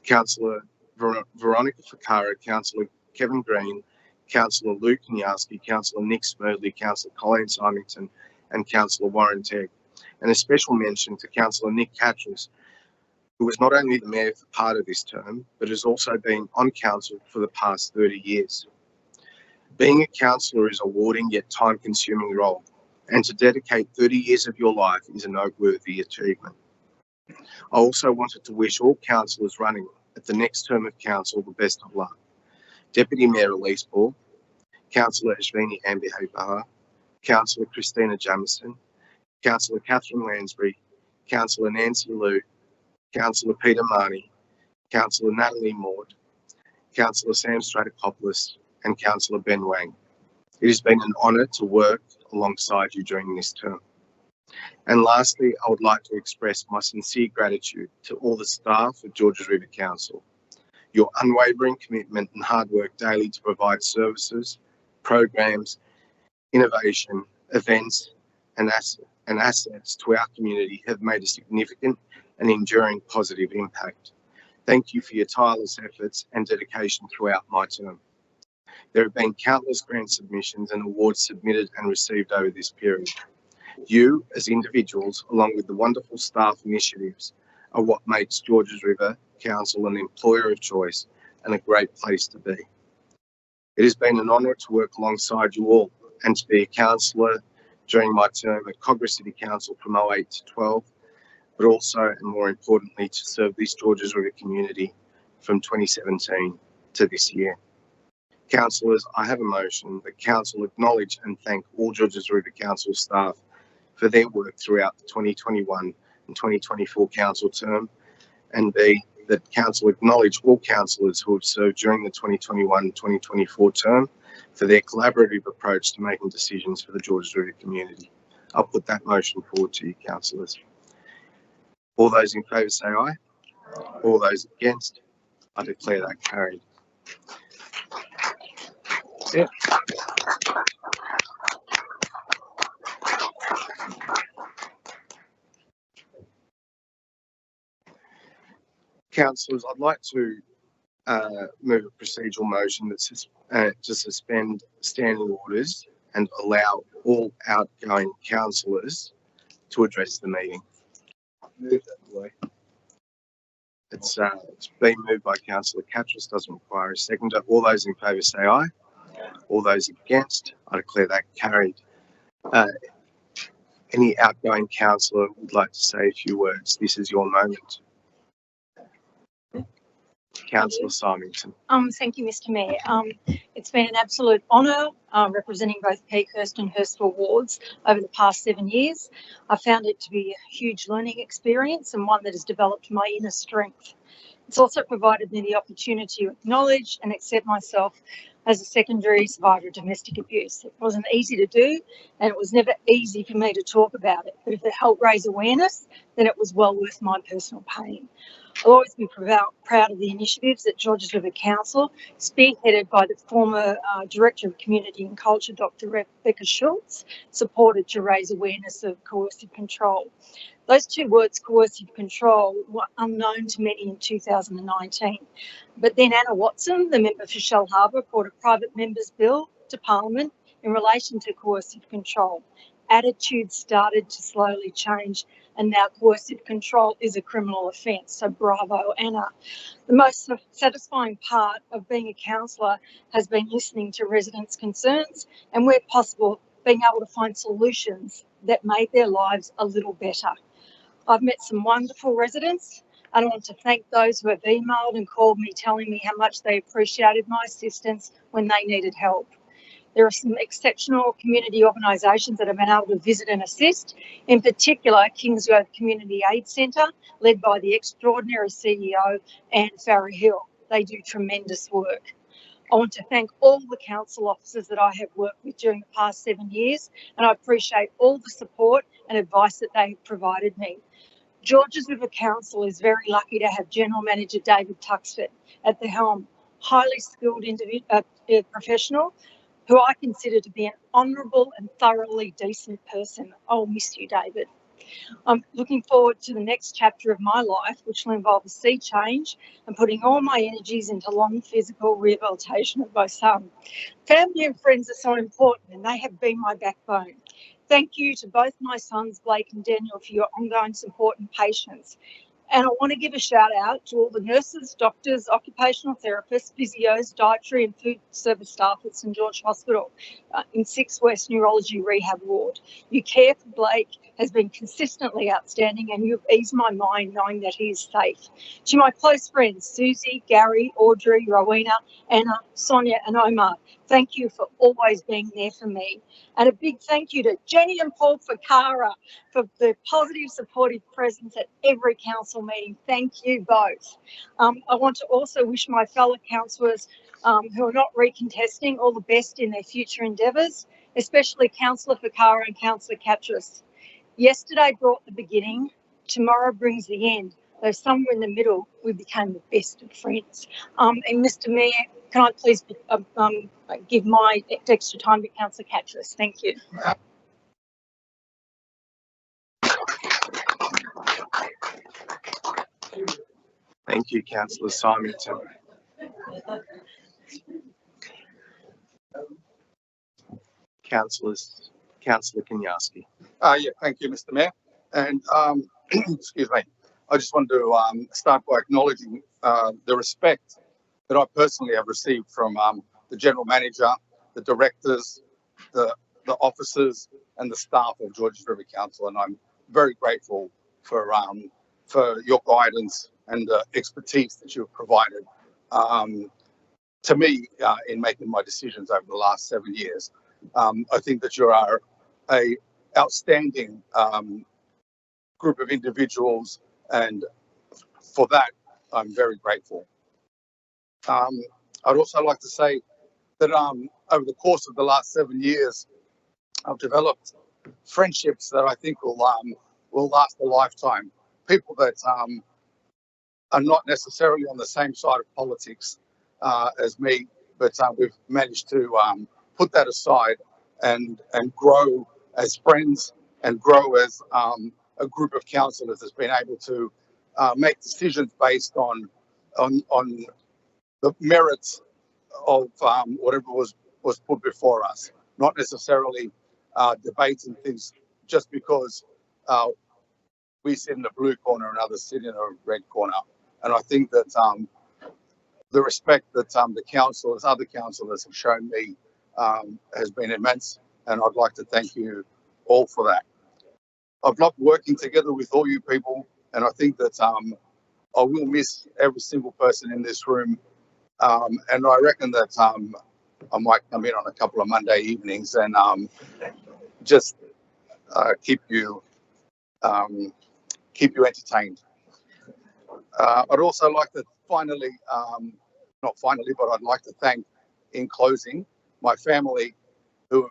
Councillor Veronica Ficara, Councillor Kevin Green, Councillor Luke Kniarski, Councillor Nick Smerdley, Councillor Colleen Symington and Councillor Warren Tegg. And a special mention to Councillor Nick Catras, who was not only the Mayor for part of this term, but has also been on Council for the past 30 years. Being a councillor is a rewarding yet time-consuming role, and to dedicate 30 years of your life is a noteworthy achievement. I also wanted to wish all councillors running at the next term of council the best of luck. Deputy Mayor Elise Ball, Councillor Ashvini Ambihay-Bahar, Councillor Christina Jamieson, Councillor Catherine Lansbury, Councillor Nancy Liu, Councillor Peter Marnie, Councillor Natalie Maud, Councillor Sam Stratokopoulos and Councillor Ben Wang. It has been an honour to work alongside you during this term. And lastly, I would like to express my sincere gratitude to all the staff of Georges River Council. Your unwavering commitment and hard work daily to provide services, programs, innovation, events and assets to our community have made a significant and enduring positive impact. Thank you for your tireless efforts and dedication throughout my term. There have been countless grant submissions and awards submitted and received over this period. You, as individuals, along with the wonderful staff initiatives, are what makes Georges River Council an employer of choice and a great place to be. It has been an honour to work alongside you all and to be a councillor during my term at Kogarah City Council from 08 to 12, but also, and more importantly, to serve this Georges River community from 2017 to this year. Councillors, I have a motion that Council acknowledge and thank all Georges River Council staff for their work throughout the 2021 and 2024 Council term, and B, that Council acknowledge all councillors who have served during the 2021 and 2024 term for their collaborative approach to making decisions for the Georges River community. I'll put that motion forward to you, councillors. All those in favour say aye. All those against, I declare that carried. Yeah. Councillors, I'd like to move a procedural motion that to suspend standing orders and allow all outgoing councillors to address the meeting. Move that way. It's been moved by Councillor Catras, doesn't require a seconder. All those in favour say aye. All those against, I declare that carried. Any outgoing councillor would like to say a few words. This is your moment. Councillor Symington. Thank you, Mr. Mayor. It's been an absolute honour representing both Peakhurst and Hurstville wards over the past 7 years. I found it to be a huge learning experience and one that has developed my inner strength. It's also provided me the opportunity to acknowledge and accept myself as a secondary survivor of domestic abuse. It wasn't easy to do, and it was never easy for me to talk about it. But if it helped raise awareness, then it was well worth my personal pain. I'll always be proud of the initiatives that Georges River Council, spearheaded by the former Director of Community and Culture, Dr. Rebecca Schultz, supported to raise awareness of coercive control. Those two words, coercive control, were unknown to many in 2019. But then Anna Watson, the member for Shellharbour, brought a private member's bill to Parliament in relation to coercive control. Attitudes started to slowly change, and now coercive control is a criminal offence. So bravo, Anna. The most satisfying part of being a councillor has been listening to residents' concerns and, where possible, being able to find solutions that made their lives a little better. I've met some wonderful residents, and I want to thank those who have emailed and called me telling me how much they appreciated my assistance when they needed help. There are some exceptional community organisations that have been able to visit and assist, in particular Kingsgrove Community Aid Centre, led by the extraordinary CEO, Anne Farrer Hill. They do tremendous work. I want to thank all the council officers that I have worked with during the past 7 years, and I appreciate all the support and advice that they have provided me. Georges River Council is very lucky to have General Manager David Tuxford at the helm, highly skilled professional, who I consider to be an honourable and thoroughly decent person. I'll miss you, David. I'm looking forward to the next chapter of my life, which will involve a sea change and putting all my energies into long physical rehabilitation of my son. Family and friends are so important, and they have been my backbone. Thank you to both my sons, Blake and Daniel, for your ongoing support and patience. And I want to give a shout out to all the nurses, doctors, occupational therapists, physios, dietary and food service staff at St George Hospital in 6 West Neurology Rehab Ward. Your care for Blake has been consistently outstanding, and you've eased my mind knowing that he is safe. To my close friends, Susie, Gary, Audrey, Rowena, Anna, Sonia and Omar, thank you for always being there for me. And a big thank you to Jenny and Paul Fakara for the positive, supportive presence at every council meeting. Thank you both. I want to also wish my fellow councillors who are not recontesting all the best in their future endeavours, especially Councillor Fakara and Councillor Katras. Yesterday brought the beginning, tomorrow brings the end. Though somewhere in the middle, we became the best of friends. And Mr Mayor, can I please give my extra time to Councillor Katras? Thank you. Thank you, Councillor Symington. Councillor Kanyarski. Yeah, thank you, Mr. Mayor. And excuse me, I just wanted to start by acknowledging the respect that I personally have received from the General Manager, the directors, the officers and the staff of Georges River Council, and I'm very grateful for your guidance and the expertise that you've provided to me in making my decisions over the last 7 years. I think that you are a outstanding group of individuals, and for that I'm very grateful. I'd also like to say that over the course of the last 7 years, I've developed friendships that I think will last a lifetime. People that are not necessarily on the same side of politics as me, but we've managed to put that aside and grow as friends and grow as a group of councillors that's been able to make decisions based on the merits of whatever was put before us, not necessarily debates and things just because we sit in the blue corner and others sit in a red corner. And I think that the respect that the councillors, other councillors have shown me has been immense, and I'd like to thank you all for that. I've loved working together with all you people, and I think that I will miss every single person in this room, and I reckon that I might come in on a couple of Monday evenings and just keep you entertained. I'd also like to finally, not finally, but I'd like to thank in closing, my family who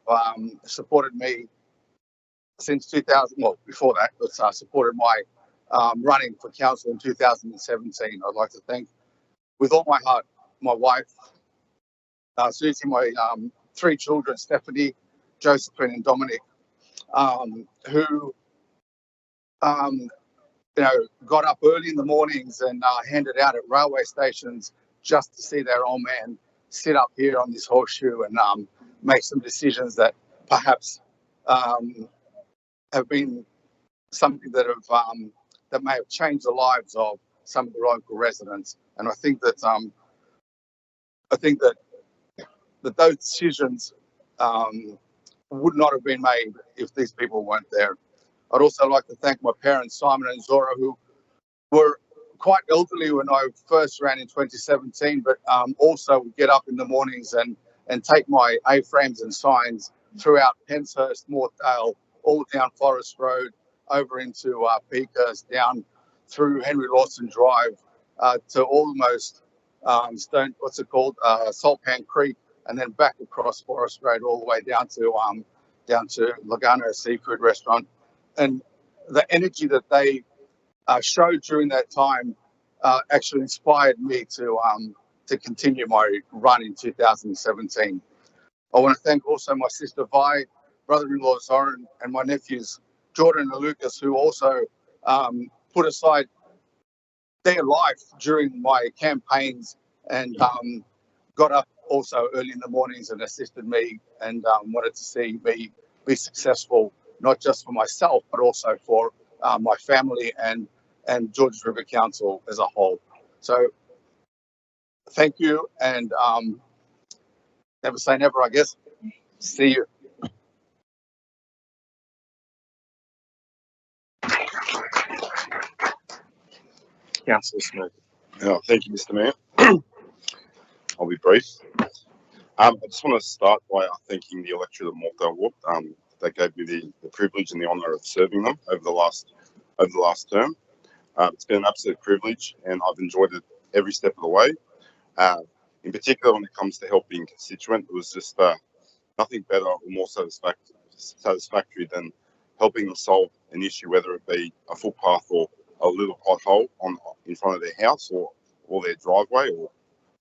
supported me since 2000, well, before that, but supported my running for council in 2017. I'd like to thank with all my heart my wife, Susie, my 3 children, Stephanie, Josephine and Dominic, who got up early in the mornings and handed out at railway stations just to see their old man sit up here on this horseshoe and make some decisions that perhaps have been something that have that may have changed the lives of some of the local residents. And I think that that those decisions would not have been made if these people weren't there. I'd also like to thank my parents, Simon and Zora, who were quite elderly when I first ran in 2017, but also would get up in the mornings and take my A-frames and signs throughout Penshurst, Morthdale, all down Forest Road, over into Peakhurst, down through Henry Lawson Drive to almost Saltpan Creek, and then back across Forest Road all the way down to Laguna Seafood Restaurant. And the energy that they showed during that time actually inspired me to continue my run in 2017. I want to thank also my sister Vi, brother-in-law Zoran, and my nephews Jordan and Lucas, who also put aside their life during my campaigns and got up also early in the mornings and assisted me and wanted to see me be successful, not just for myself, but also for my family and Georges River Council as a whole. So thank you, and never say never, I guess. See you. Councillor Smith. Thank you, Mr. Mayor. I'll be brief. I just want to start by thanking the electorate of Morthdale Ward. That gave me the privilege and the honour of serving them over the last term. It's been an absolute privilege, and I've enjoyed it every step of the way. In particular, when it comes to helping constituent, it was just nothing better or more satisfactory than helping them solve an issue, whether it be a footpath or a little pothole in front of their house or their driveway or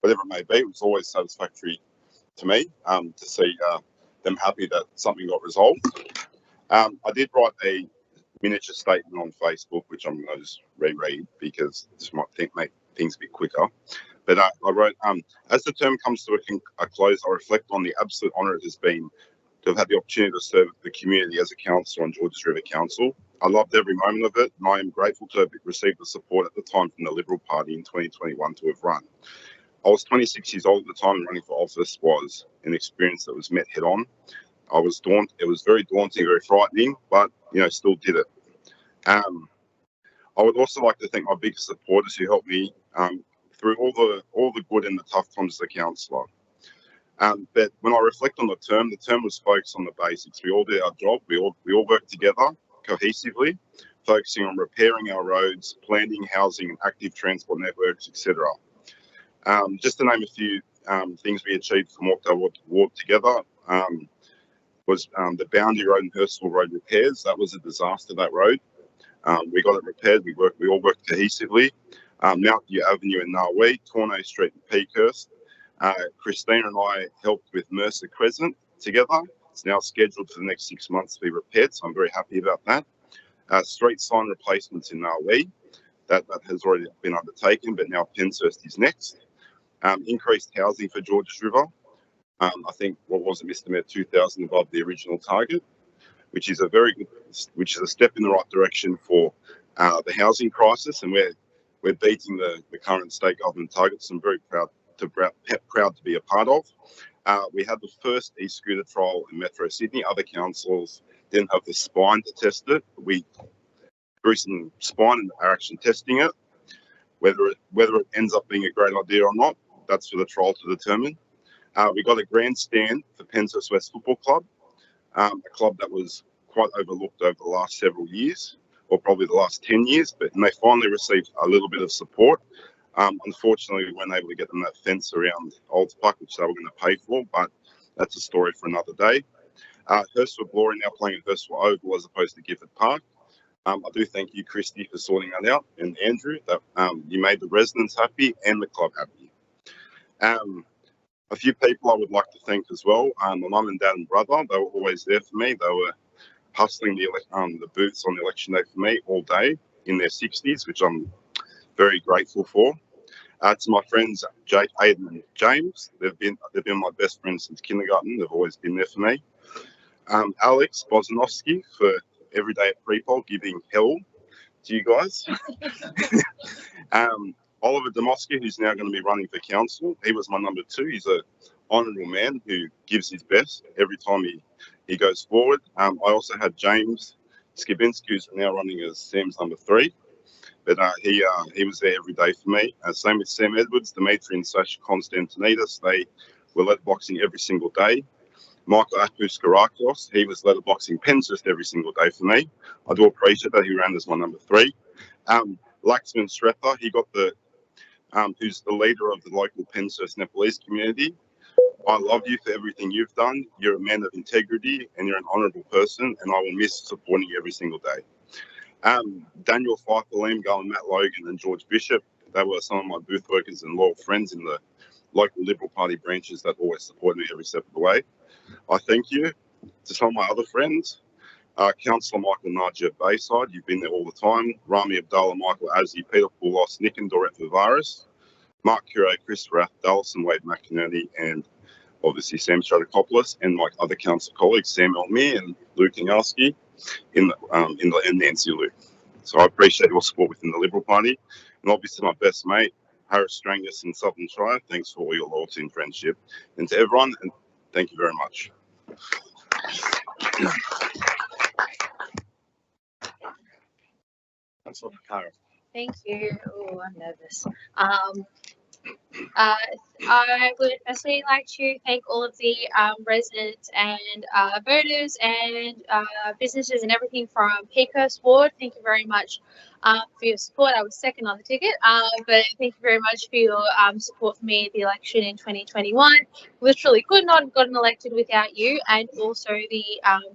whatever it may be. It was always satisfactory to me to see them happy that something got resolved. I did write a miniature statement on Facebook, which I'm going to just reread because this might make things a bit quicker. But I wrote, as the term comes to a close, I reflect on the absolute honour it has been to have had the opportunity to serve the community as a councillor on Georges River Council. I loved every moment of it, and I am grateful to have received the support at the time from the Liberal Party in 2021 to have run. I was 26 years old at the time, and running for office was an experience that was met head on. It was very daunting, very frightening, but still did it. I would also like to thank my biggest supporters who helped me through all the good and the tough times as a councillor. But when I reflect on the term was focused on the basics. We all did our job. We all worked together cohesively, focusing on repairing our roads, planning, housing, and active transport networks, etc. Just to name a few things we achieved for Morthdale Ward together was the Boundary Road and Hurstville Road repairs. That was a disaster, that road. We got it repaired. We all worked cohesively. Mountview Avenue in Narwee, Cornay Street in Peakhurst. Christina and I helped with Mercer Crescent together. It's now scheduled for the next 6 months to be repaired, so I'm very happy about that. Street sign replacements in Narwee. That has already been undertaken, but now Penshurst is next. Increased housing for Georges River. I think, what was it, Mr. Mayor, 2,000 above the original target, which is a step in the right direction for the housing crisis, and we're beating the current state government targets. I'm very proud to be a part of. We had the first e-scooter trial in Metro Sydney. Other councils didn't have the spine to test it. We grew some spine and are actually testing it. Whether it ends up being a great idea or not, that's for the trial to determine. We got a grandstand for Penshurst West Football Club, a club that was quite overlooked over the last several years, or probably the last 10 years, and they finally received a little bit of support. Unfortunately, we weren't able to get them that fence around Old Park, which they were going to pay for, but that's a story for another day. Hurstville Glory now playing at Hurstville Oval as opposed to Gifford Park. I do thank you, Christy, for sorting that out, and Andrew, that you made the residents happy and the club happy. A few people I would like to thank as well. My mum and dad and brother, they were always there for me. They were hustling the booths on the election day for me all day in their 60s, which I'm very grateful for. To my friends Jake, Aiden, and James, they've been my best friends since kindergarten. They've always been there for me. Alex Bosnowski for every day at pre-poll giving hell to you guys. Oliver Demoski, who's now going to be running for council. He was my number 2. He's an honourable man who gives his best every time he goes forward. I also had James Skibinski, who's now running as Sam's number 3. But he was there every day for me. Same with Sam Edwards, Dimitri and Sasha Konstantinidis. They were letterboxing every single day. Michael Apouskarakos, he was letterboxing Penshurst every single day for me. I do appreciate that. He ran as my number 3. Laxman Sretha, he got who's the leader of the local Penshurst Nepalese community. I love you for everything you've done. You're a man of integrity and you're an honourable person, and I will miss supporting you every single day. Daniel Pfeiffer, Liam Gull, Matt Logan, and George Bishop, they were some of my booth workers and loyal friends in the local Liberal Party branches that always support me every step of the way. I thank you. To some of my other friends, Councillor Michael Nagy at Bayside, you've been there all the time. Rami Abdullah, Michael Azzi, Peter Poulos, Nick and Dorette Vivaris, Mark Cure, Chris Rath, Dallison Wade McInerney, and obviously Sam Stratokopoulos, and my other council colleagues, Sam Elmere and Luke Ingalski, and Nancy Luke. So I appreciate your support within the Liberal Party, and obviously my best mate, Harris Strangus in Southern Shire. Thanks for all your loyalty and friendship, and to everyone, and thank you very much. Councillor Picaro. Thank you. Oh, I'm nervous. I would firstly like to thank all of the residents and voters and businesses and everything from Peakhurst Ward. Thank you very much for your support. I was second on the ticket, but thank you very much for your support for me at the election in 2021. Literally could not have gotten elected without you, and also the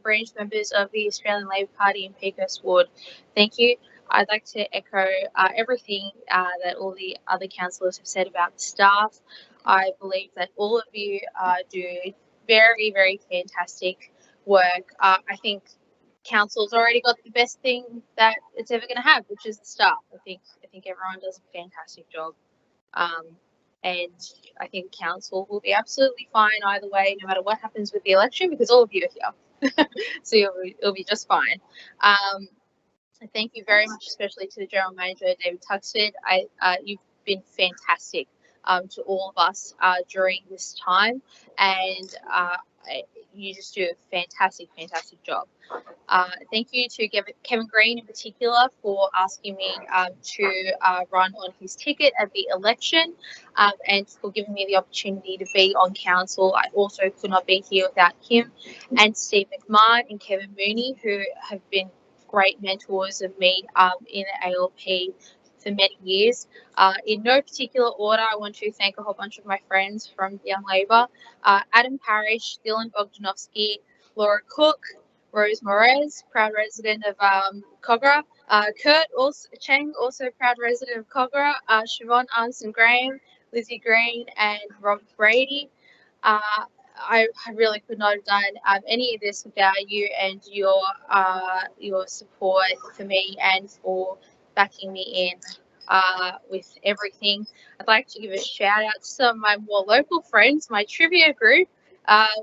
branch members of the Australian Labor Party in Peakhurst Ward. Thank you. I'd like to echo everything that all the other councillors have said about the staff. I believe that all of you do very, very fantastic work. I think council's already got the best thing that it's ever going to have, which is the staff. I think everyone does a fantastic job, and I think council will be absolutely fine either way, no matter what happens with the election, because all of you are here, so it'll be just fine. So thank you very much, especially to the General Manager, David Tuxford. You've been fantastic to all of us during this time, and you just do a fantastic, fantastic job. Thank you to Kevin Green in particular for asking me to run on his ticket at the election, and for giving me the opportunity to be on council. I also could not be here without him, and Steve McMahon and Kevin Mooney, who have been great mentors of me in the ALP for many years. In no particular order, I want to thank a whole bunch of my friends from Young Labour: Adam Parrish, Dylan Bogdanovsky, Laura Cook, Rose Morez, proud resident of Kogarah, Kurt Cheng, also proud resident of Kogarah, Siobhan Armstrong-Graham, Lizzie Green, and Rob Brady. I really could not have done any of this without you and your support for me and for backing me in with everything. I'd like to give a shout out to some of my more local friends, my trivia group,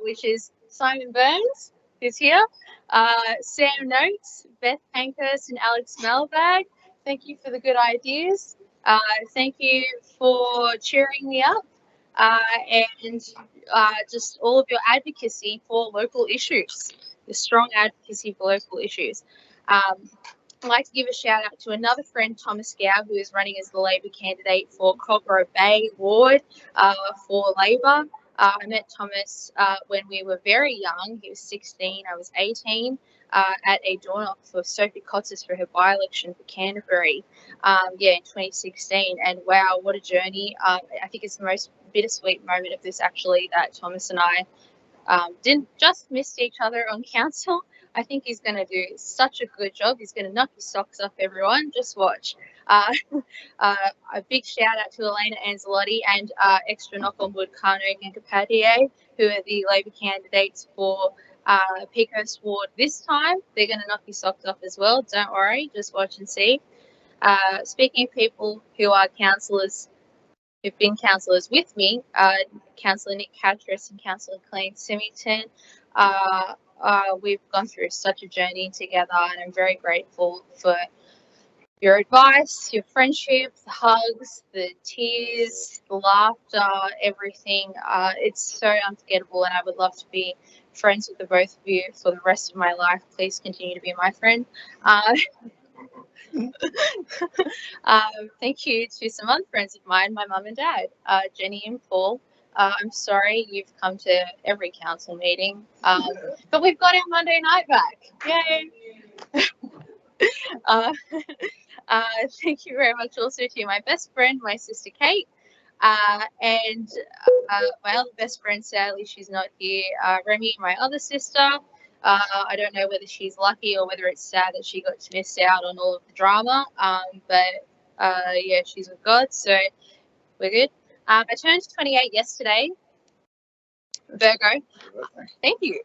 which is Simon Burns, who's here, Sam Notes, Beth Pankhurst, and Alex Melbag. Thank you for the good ideas. Thank you for cheering me up. And just all of your advocacy for local issues, the strong advocacy for local issues. I'd like to give a shout out to another friend, Thomas Gow, who is running as the Labor candidate for Kogarah Bay Ward for Labor. I met Thomas when we were very young. He was 16, I was 18, at a door knock for Sophie Cotsis for her by-election for Canterbury, in 2016. And wow, what a journey. I think it's the most bittersweet moment of this, actually, that Thomas and I didn't just miss each other on council. I think he's going to do such a good job. He's going to knock your socks off, everyone. Just watch. A big shout out to Elena Anzelotti and extra knock on wood, Karno and Kapadia, who are the Labor candidates for Peakhurst Ward this time. They're going to knock your socks off as well. Don't worry, just watch and see. Speaking of people who are councillors, who've been councillors with me, Councillor Nick Catras and Councillor Colleen Symington, we've gone through such a journey together, and I'm very grateful for your advice, your friendship, the hugs, the tears, the laughter, everything. It's so unforgettable, and I would love to be friends with the both of you for the rest of my life. Please continue to be my friend. Thank you to some other friends of mine, my mum and dad, Jenny and Paul. I'm sorry you've come to every council meeting, but we've got our Monday night back. Yay! Thank you very much also to my best friend, my sister Kate, and my other best friend, sadly she's not here, Remy, my other sister. I don't know whether she's lucky or whether it's sad that she got to miss out on all of the drama, but yeah, she's with God, so we're good. I turned 28 yesterday, Virgo. Thank you.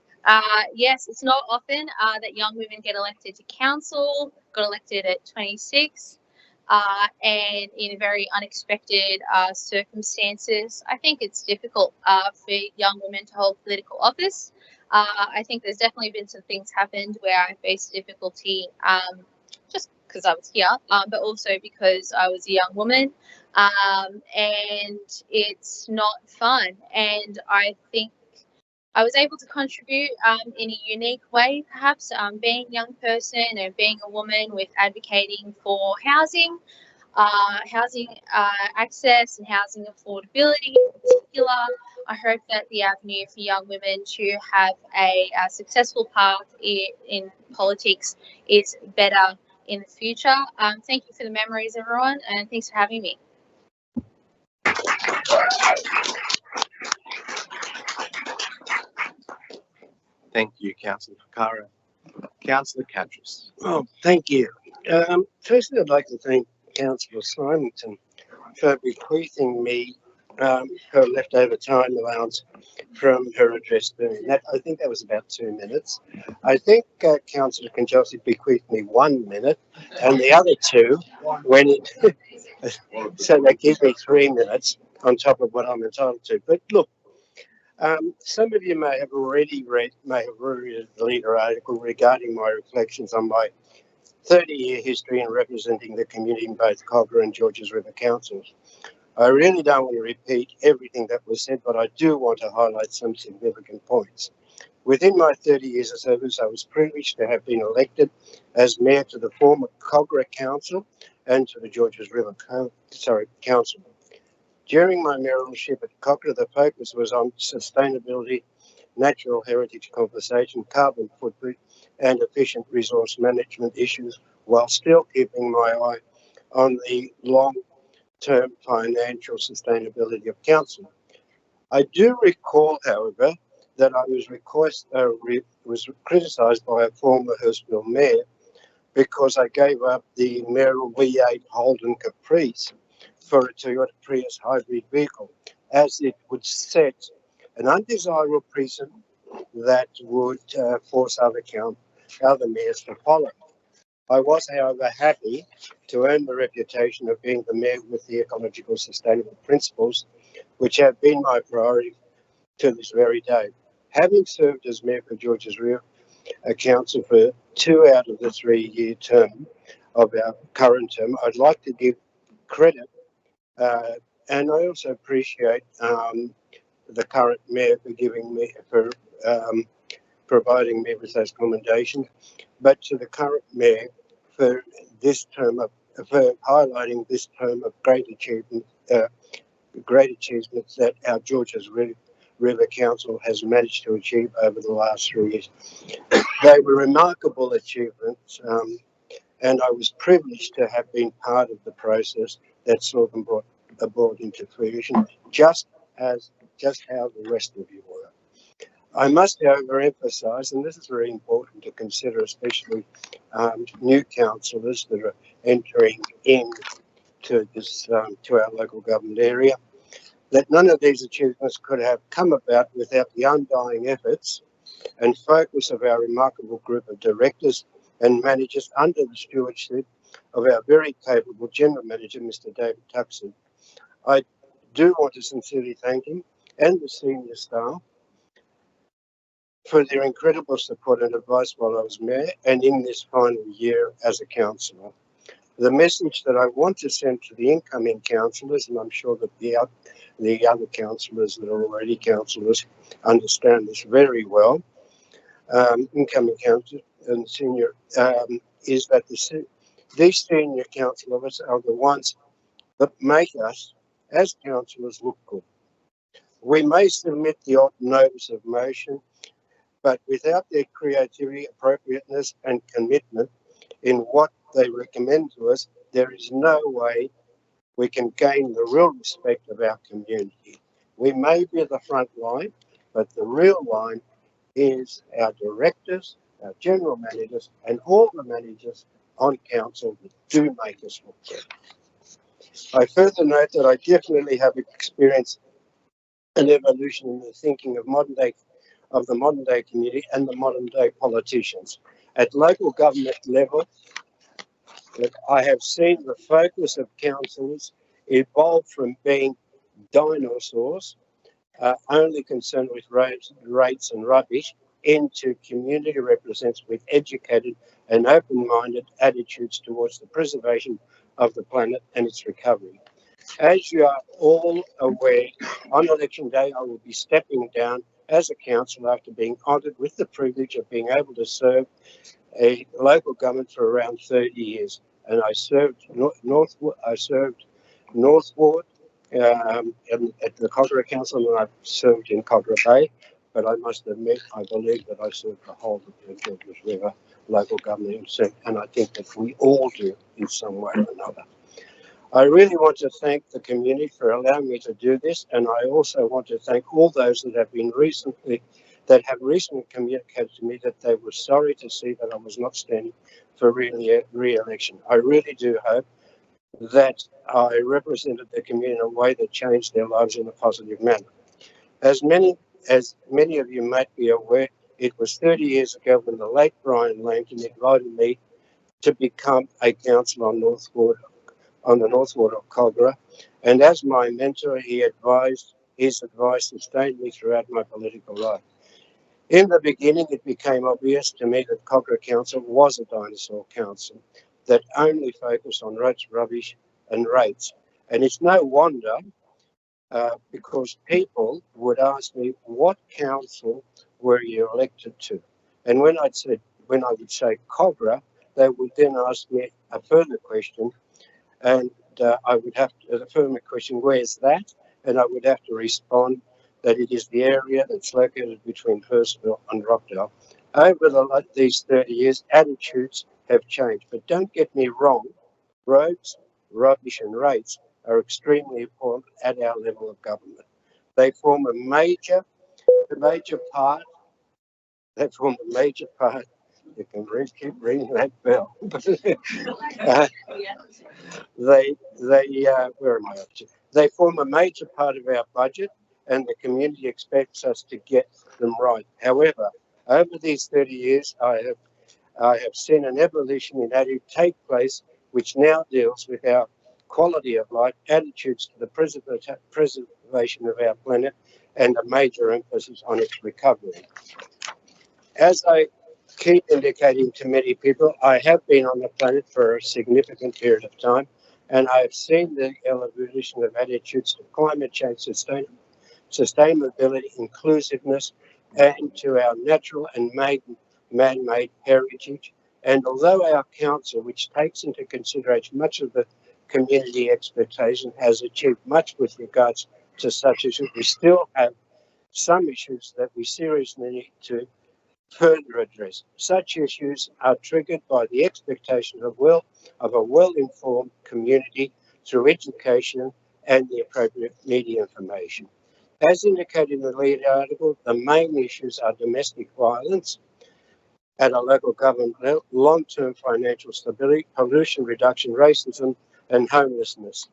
Yes, it's not often that young women get elected to council. Got elected at 26, and in very unexpected circumstances. I think it's difficult for young women to hold political office. I think there's definitely been some things happened where I faced difficulty just because I was here, but also because I was a young woman, and it's not fun. And I think I was able to contribute in a unique way, perhaps being a young person and being a woman with advocating for housing, access and housing affordability in particular. I hope that the avenue for young women to have a successful path in politics is better in the future. Thank you for the memories, everyone, and thanks for having me. Thank you, Councillor Fakara. Councillor Catras. Oh, thank you. Firstly, I'd like to thank Councillor Symington for bequeathing me her leftover time allowance from her address. I think that was about 2 minutes. I think Councillor Conjosi bequeathed me 1 minute, and the other 2 when it so they give me 3 minutes on top of what I'm entitled to. But look, some of you may have already read the leader article regarding my reflections on my 30-year history in representing the community in both Cogra and Georges River councils. I really don't want to repeat everything that was said, but I do want to highlight some significant points. Within my 30 years of service, I was privileged to have been elected as mayor to the former Cogra Council and to the Georges River Council. During my mayoralship at Cogra, the focus was on sustainability, natural heritage conservation, carbon footprint, and efficient resource management issues, while still keeping my eye on the long-term financial sustainability of council. I do recall, however, that I was criticised by a former Hurstville mayor because I gave up the mayoral V8 Holden Caprice for a Toyota Prius hybrid vehicle, as it would set an undesirable precedent that would force other mayors to follow. I was, however, happy to earn the reputation of being the mayor with the ecological sustainable principles, which have been my priority to this very day. Having served as mayor for Georges River Council for 2 out of the 3-year term of our current term, I'd like to give credit, and I also appreciate the current mayor for providing me with those commendations, but to the current mayor for for highlighting this term of great achievements that our Georges River Council has managed to achieve over the last 3 years. They were remarkable achievements, and I was privileged to have been part of the process that saw them brought into fruition, just how the rest of you were. I must, however, emphasise, and this is very important to consider, especially new councillors that are entering into this to our local government area, that none of these achievements could have come about without the undying efforts and focus of our remarkable group of directors and managers under the stewardship of our very capable General Manager, Mr. David Tuxton. I do want to sincerely thank him and the senior staff for their incredible support and advice while I was Mayor and in this final year as a councillor. The message that I want to send to the incoming councillors, and I'm sure that the other councillors that are already councillors understand this very well, incoming councillors and senior, is that these senior councillors are the ones that make us as councillors look good. We may submit the odd notice of motion, but without their creativity, appropriateness and commitment in what they recommend to us, there is no way we can gain the real respect of our community. We may be the front line, but the real line is our directors, our general managers and all the managers on council that do make us look good. I further note that I definitely have experienced an evolution in the thinking of the modern day community and the modern day politicians. At local government level, I have seen the focus of councillors evolve from being dinosaurs, only concerned with rates and rubbish, into community representatives with educated and open-minded attitudes towards the preservation of the planet and its recovery. As you are all aware, on election day I will be stepping down as a councillor after being honoured with the privilege of being able to serve a local government for around 30 years. And I served North Ward at the Cogra Council, and I've served in Cogra Bay. But I must admit, I believe that I served the whole of the Georges River local government, and I think that we all do in some way or another. I really want to thank the community for allowing me to do this, and I also want to thank all those that have recently communicated to me that they were sorry to see that I was not standing for re-election. I really do hope that I represented the community in a way that changed their lives in a positive manner. As many of you might be aware, it was 30 years ago when the late Brian Langton invited me to become a councillor on the North Ward of Cogra, and as my mentor, his advice sustained me throughout my political life. In the beginning, it became obvious to me that Cogra Council was a dinosaur council that only focused on roads, rubbish and rates. And it's no wonder, because people would ask me, what council were you elected to? And when I would say Cogra, they would then ask me a further question, and I would have to, the further question, where's that? And I would have to respond that it is the area that's located between Hurstville and Rockdale. Over these 30 years, attitudes have changed, but don't get me wrong, roads, rubbish and rates are extremely important at our level of government. They form a major part. You can keep ringing that bell. Where am I up to? They form a major part of our budget, and the community expects us to get them right. However, over these 30 years, I have seen an evolution in attitude take place, which now deals with our quality of life, attitudes to the preservation of our planet, and a major emphasis on its recovery. As I keep indicating to many people, I have been on the planet for a significant period of time, and I have seen the evolution of attitudes to climate change, sustainability, inclusiveness, and to our natural and man-made heritage. And although our council, which takes into consideration much of the community expectation, has achieved much with regards to such issues, we still have some issues that we seriously need to further address. Such issues are triggered by the expectation of a well-informed community through education and the appropriate media information. As indicated in the lead article, the main issues are domestic violence at a local government level, long-term financial stability, pollution reduction, racism, and homelessness,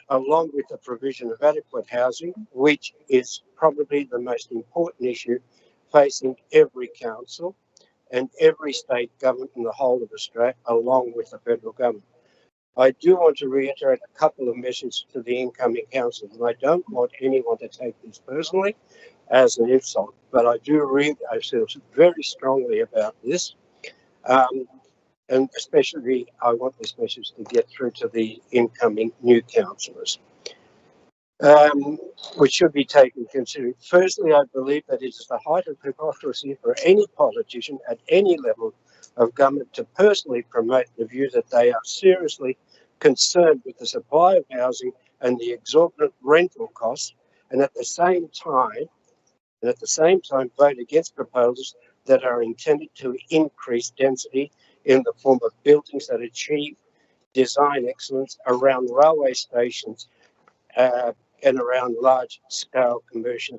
along with the provision of adequate housing, which is probably the most important issue facing every council and every state government in the whole of Australia, along with the federal government. I do want to reiterate a couple of messages to the incoming council, and I don't want anyone to take this personally as an insult, but I feel very strongly about this. And especially, I want this message to get through to the incoming new councillors, which should be taken into consideration. Firstly, I believe that it is the height of hypocrisy for any politician at any level of government to personally promote the view that they are seriously concerned with the supply of housing and the exorbitant rental costs, and at the same time vote against proposals that are intended to increase density in the form of buildings that achieve design excellence around railway stations and around large-scale commercial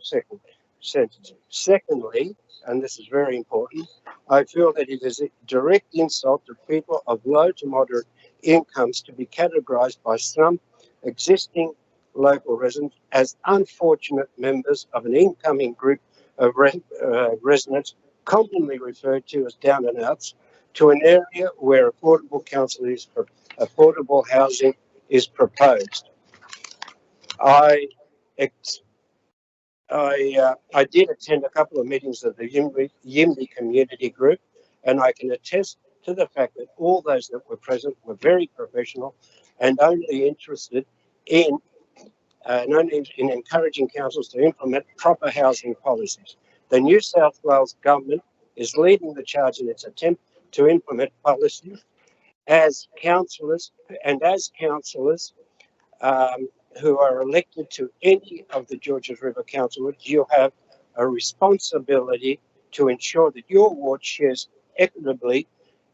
centres. Secondly, and this is very important, I feel that it is a direct insult to people of low to moderate incomes to be categorised by some existing local residents as unfortunate members of an incoming group of residents, commonly referred to as down and outs, to an area where affordable housing is proposed. I did attend a couple of meetings of the Yimby community group, and I can attest to the fact that all those that were present were very professional and only interested in encouraging councils to implement proper housing policies. The New South Wales government is leading the charge in its attempt to implement policies. As councillors who are elected to any of the Georges River Council, you have a responsibility to ensure that your ward shares equitably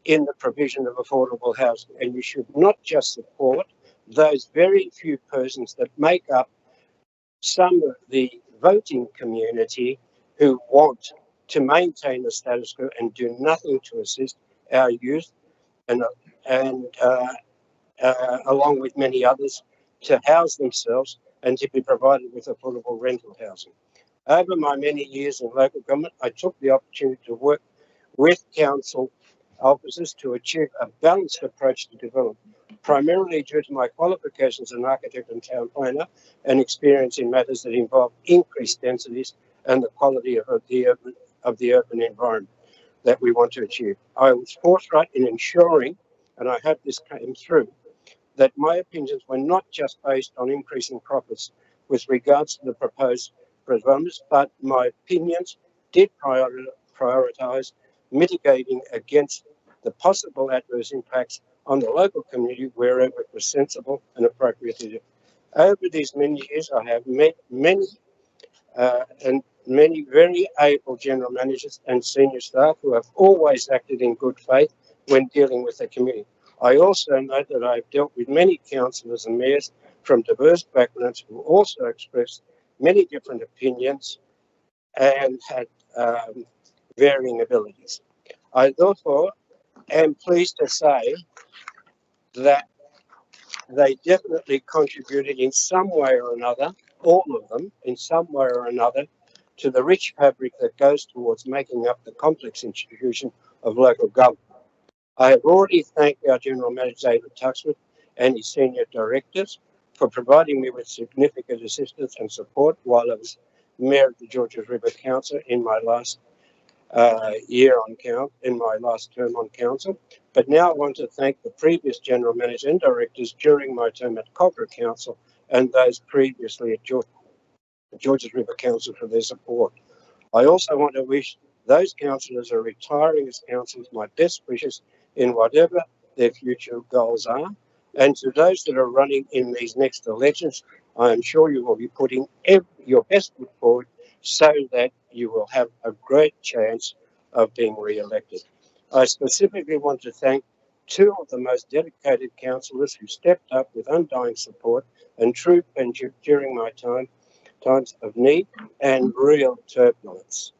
in the provision of affordable housing, and you should not just support those very few persons that make up some of the voting community who want to maintain the status quo and do nothing to assist our youth and along with many others to house themselves and to be provided with affordable rental housing. Over my many years in local government, I took the opportunity to work with council officers to achieve a balanced approach to development, primarily due to my qualifications as an architect and town planner and experience in matters that involve increased densities and the quality of the urban environment that we want to achieve. I was forthright in ensuring, and I hope this came through, that my opinions were not just based on increasing profits with regards to the proposed developments, but my opinions did prioritise mitigating against the possible adverse impacts on the local community wherever it was sensible and appropriate to do. Over these many years, I have met many very able general managers and senior staff who have always acted in good faith when dealing with the community. I also know that I've dealt with many councillors and mayors from diverse backgrounds who also expressed many different opinions and had varying abilities. I therefore am pleased to say that they definitely contributed in some way or another, all of them in some way or another, to the rich fabric that goes towards making up the complex institution of local government. I have already thanked our General Manager David Tuxford and his senior directors for providing me with significant assistance and support while I was Mayor of the Georges River Council in my last in my last term on council. But now I want to thank the previous General Manager and Directors during my term at Cobra Council and those previously at Georges River Council for their support. I also want to wish those councillors who are retiring as councillors my best wishes in whatever their future goals are. And to those that are running in these next elections, I am sure you will be putting your best foot forward so that you will have a great chance of being re-elected. I specifically want to thank two of the most dedicated councillors who stepped up with undying support and true friendship during my times of need and real turbulence.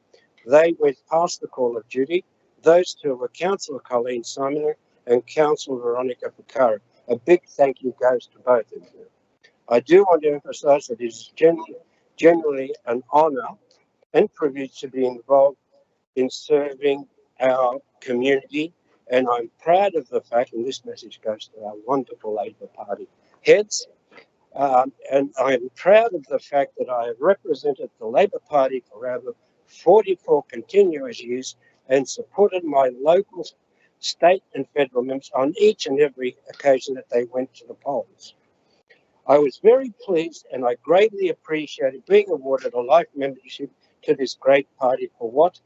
They went past the call of duty. Those two were Councillor Colleen Simon and Councillor Veronica Picaro. A big thank you goes to both of you. I do want to emphasise that it is generally an honour and privilege to be involved in serving our community, and I'm proud of the fact, and this message goes to our wonderful Labor Party heads, and I'm proud of the fact that I have represented the Labor Party for over 44 continuous years and supported my local, state and federal members on each and every occasion that they went to the polls. I was very pleased and I greatly appreciated being awarded a life membership to this great party for what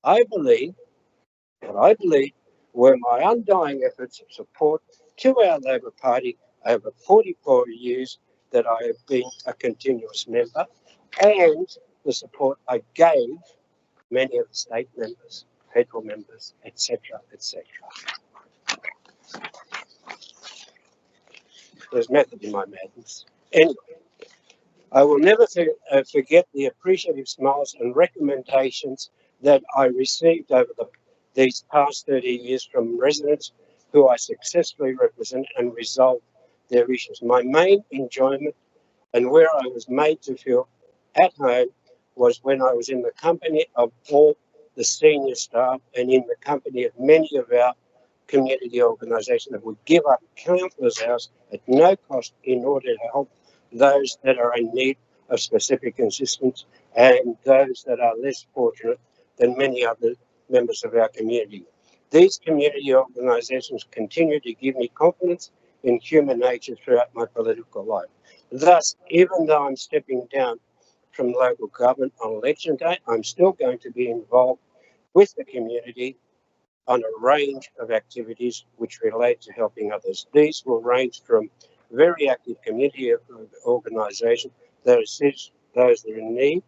I believe were my undying efforts of support to our Labor Party over 44 years that I have been a continuous member, and the support I gave many of the state members, federal members, etc., etc. There's method in my madness. Anyway, I will never forget the appreciative smiles and recommendations that I received over these past 30 years from residents who I successfully represent and resolved their issues. My main enjoyment and where I was made to feel at home was when I was in the company of all the senior staff and in the company of many of our community organisations that would give up countless hours at no cost in order to help those that are in need of specific assistance and those that are less fortunate than many other members of our community. These community organisations continue to give me confidence in human nature throughout my political life. Thus, even though I'm stepping down from local government on election day, I'm still going to be involved with the community on a range of activities which relate to helping others. These will range from very active community organisations that assist those that are in need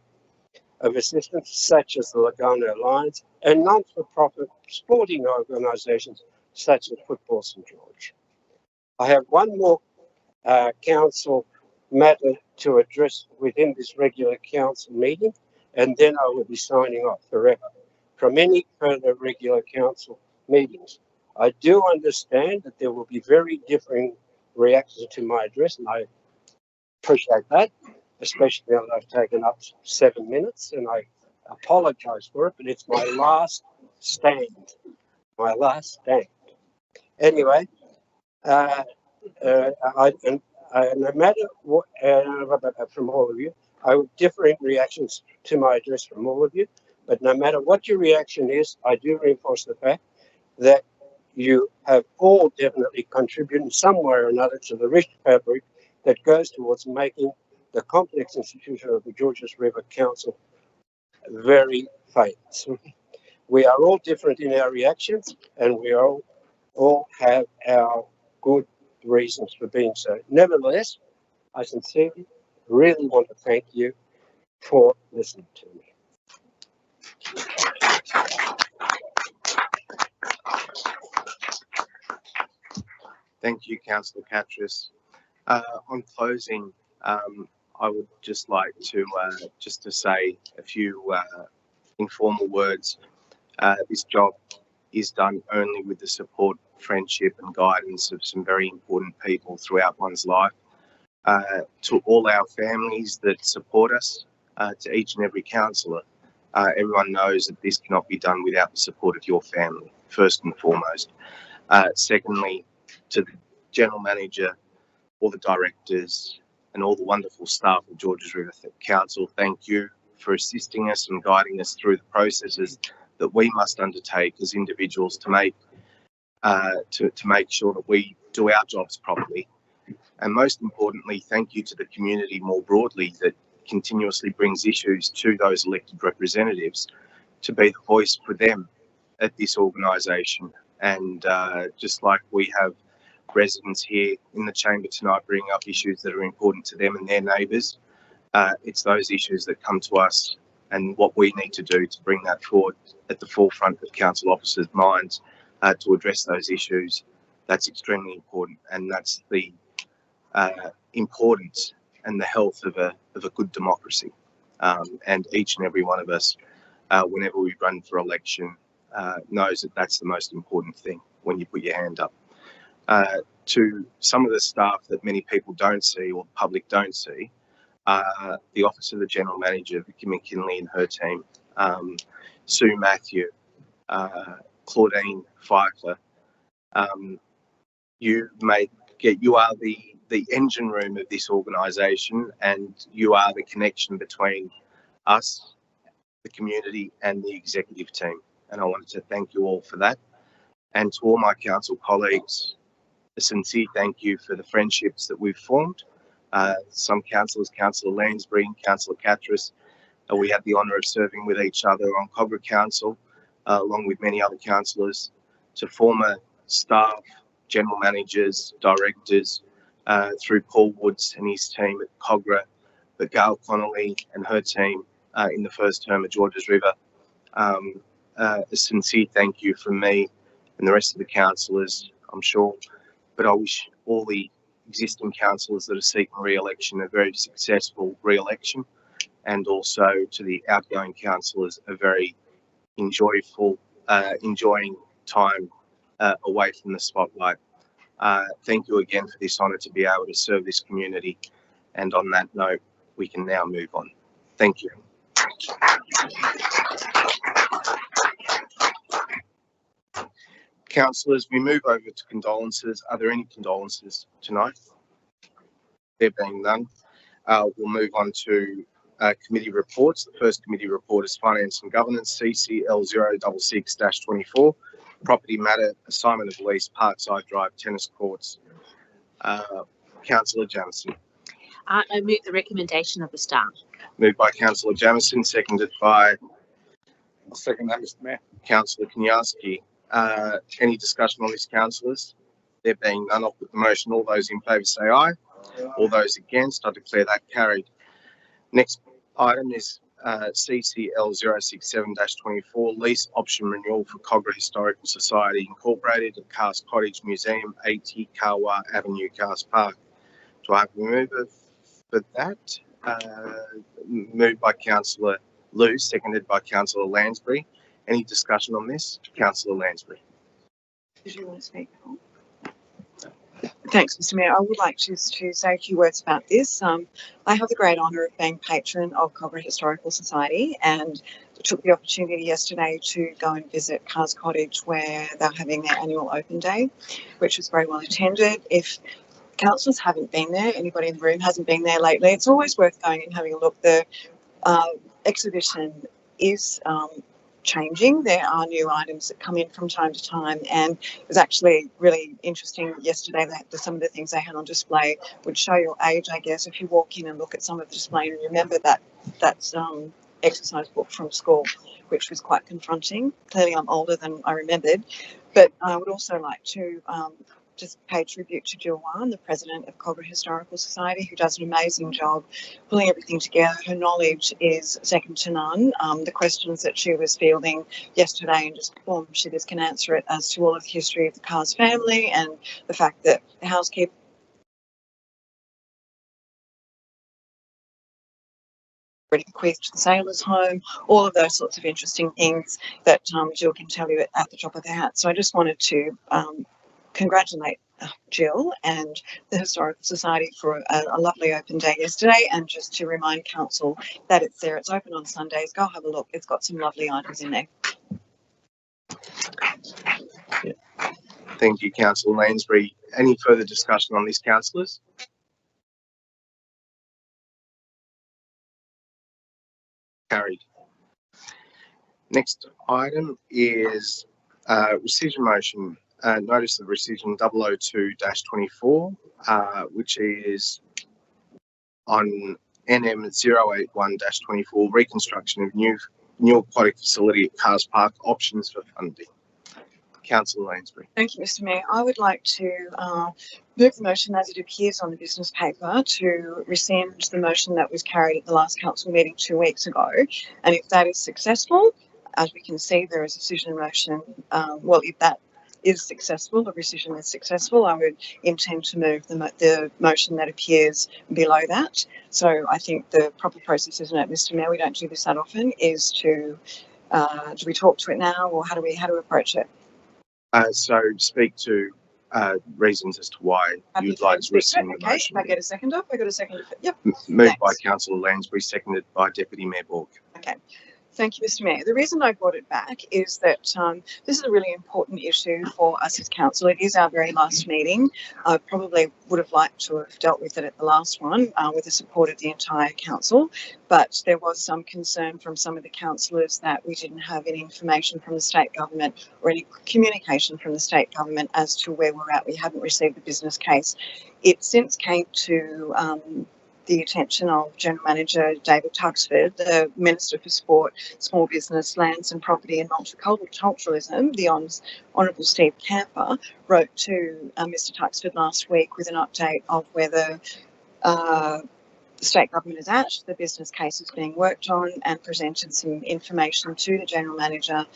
of assistance, such as the Lugano Lions, and non-for-profit sporting organisations such as Football St George. I have one more council matter to address within this regular council meeting, and then I will be signing off forever from any further regular council meetings. I do understand that there will be very differing reactions to my address, and I appreciate that, especially now that I've taken up 7 minutes, and I apologise for it, but it's my last stand. My last stand. Anyway, no matter what, from all of you, I have differing reactions to my address from all of you, but no matter what your reaction is, I do reinforce the fact that you have all definitely contributed in some way or another to the rich fabric that goes towards making the complex institution of the Georges River Council very famous. We are all different in our reactions, and we all have our good reasons for being so. Nevertheless, I sincerely really want to thank you for listening to me. Thank you, Councillor Catras. On closing, I would just like to say a few informal words. This job is done only with the support, friendship and guidance of some very important people throughout one's life. To all our families that support us, to each and every councillor, everyone knows that this cannot be done without the support of your family, first and foremost. Secondly, to the General Manager, all the directors and all the wonderful staff of Georges River Council, thank you for assisting us and guiding us through the processes that we must undertake as individuals to make sure that we do our jobs properly. And most importantly, thank you to the community more broadly that continuously brings issues to those elected representatives to be the voice for them at this organisation. And just like we have residents here in the chamber tonight bringing up issues that are important to them and their neighbours, it's those issues that come to us and what we need to do to bring that forward at the forefront of council officers' minds to address those issues. That's extremely important, and that's the importance and the health of a good democracy. And each and every one of us, whenever we run for election, knows that that's the most important thing when you put your hand up. To some of the staff that many people don't see or the public don't see, the Office of the General Manager, Vicky McKinley and her team, Sue Matthew, Claudine Pfeiffer, you are the engine room of this organisation, and you are the connection between us, the community, and the executive team. And I wanted to thank you all for that. And to all my council colleagues, a sincere thank you for the friendships that we've formed. Some councillors, Councillor Lansbury and Councillor Catras, we had the honour of serving with each other on Cogra Council, along with many other councillors, to former staff, general managers, directors, through Paul Woods and his team at Cogra, but Gail Connolly and her team in the first term of Georges River. A sincere thank you from me and the rest of the councillors, I'm sure, but I wish all the existing councillors that are seeking re-election a very successful re-election, and also to the outgoing councillors a very enjoying time away from the spotlight. Thank you again for this honour to be able to serve this community, and on that note, we can now move on. Thank you. Councillors, we move over to condolences. Are there any condolences tonight? There being none, we'll move on to committee reports. The first committee report is Finance and Governance, CCL 066-24, Property Matter, Assignment of Lease, Parkside Drive, Tennis Courts. Councillor Jamieson. I move the recommendation of the staff. Moved by Councillor Jamieson, seconded by I'll second that, Mr. Mayor. Councillor Kaniarski. Any discussion on this, councillors? There being none, I'll put the motion. All those in favour say aye. All those against, I declare that carried. Next item is CCL 067-24, lease option renewal for Cogra Historical Society Incorporated at Cars Cottage Museum, 80 Kawa Avenue, Cars Park. Do I have a mover for that? Moved by Councillor Liu, seconded by Councillor Lansbury. Any discussion on this? Councillor Lansbury. Did you want to speak? Thanks, Mr. Mayor. I would like to say a few words about this. I have the great honour of being patron of Cogra Historical Society, and took the opportunity yesterday to go and visit Cars Cottage, where they're having their annual open day, which was very well attended. If councillors haven't been there, anybody in the room hasn't been there lately, it's always worth going and having a look. The exhibition is changing. There are new items that come in from time to time, and it was actually really interesting yesterday that some of the things they had on display would show your age, I guess, if you walk in and look at some of the display and remember that's exercise book from school, which was quite confronting. Clearly I'm older than I remembered, but I would also like to just pay tribute to Jill Wan, the president of Cogra Historical Society, who does an amazing job pulling everything together. Her knowledge is second to none. The questions that she was fielding yesterday, and just she just can answer it as to all of the history of the Cars family, and the fact that the housekeeper bequeathed to the sailors' home, all of those sorts of interesting things that Jill can tell you at the drop of the hat. So I just wanted to congratulate Jill and the Historical Society for a lovely open day yesterday, and just to remind council that it's there. It's open on Sundays. Go have a look. It's got some lovely items in there. Thank you, Councillor Lansbury. Any further discussion on this, councillors? Carried. Next item is rescission motion. Notice of rescission 002-24, which is on NM 081-24, reconstruction of new aquatic facility at Cars Park, options for funding. Councillor Lansbury. Thank you, Mr. Mayor. I would like to move the motion as it appears on the business paper to rescind the motion that was carried at the last council meeting 2 weeks ago. And if that is successful, as we can see, there is a decision motion. Well, if that is successful, the rescission is successful, I would intend to move the motion that appears below that. So I think the proper process, isn't it, Mr. Mayor? We don't do this that often. Is to do we talk to it now, or how do we approach it? So speak to reasons as to why Happy you'd to like to speak rescind the okay, motion. if I get a second up, I got a second. Yep. Moved by Thanks. Councillor Lansbury, seconded by Deputy Mayor Bork. Okay. Thank you, Mr. Mayor. The reason I brought it back is that this is a really important issue for us as council. It is our very last meeting. I probably would have liked to have dealt with it at the last one with the support of the entire council, but there was some concern from some of the councillors that we didn't have any information from the state government or any communication from the state government as to where we're at. We hadn't received the business case. It since came to the attention of General Manager David Tuxford, the Minister for Sport, Small Business, Lands and Property and Multiculturalism, the Honourable Steve Camper, wrote to Mr Tuxford last week with an update of whether the state government is at, the business case is being worked on, and presented some information to the General Manager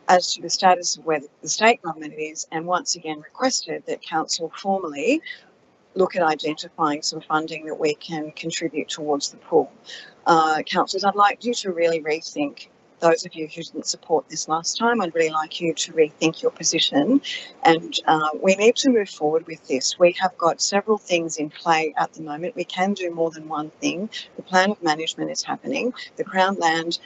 as to the status of where the state government is, and once again requested that Council formally look at identifying some funding that we can contribute towards the pool. Councillors, I'd like you to really rethink, those of you who didn't support this last time, I'd really like you to rethink your position, and we need to move forward with this. We have got several things in play at the moment. We can do more than one thing. The plan of management is happening. The Crown land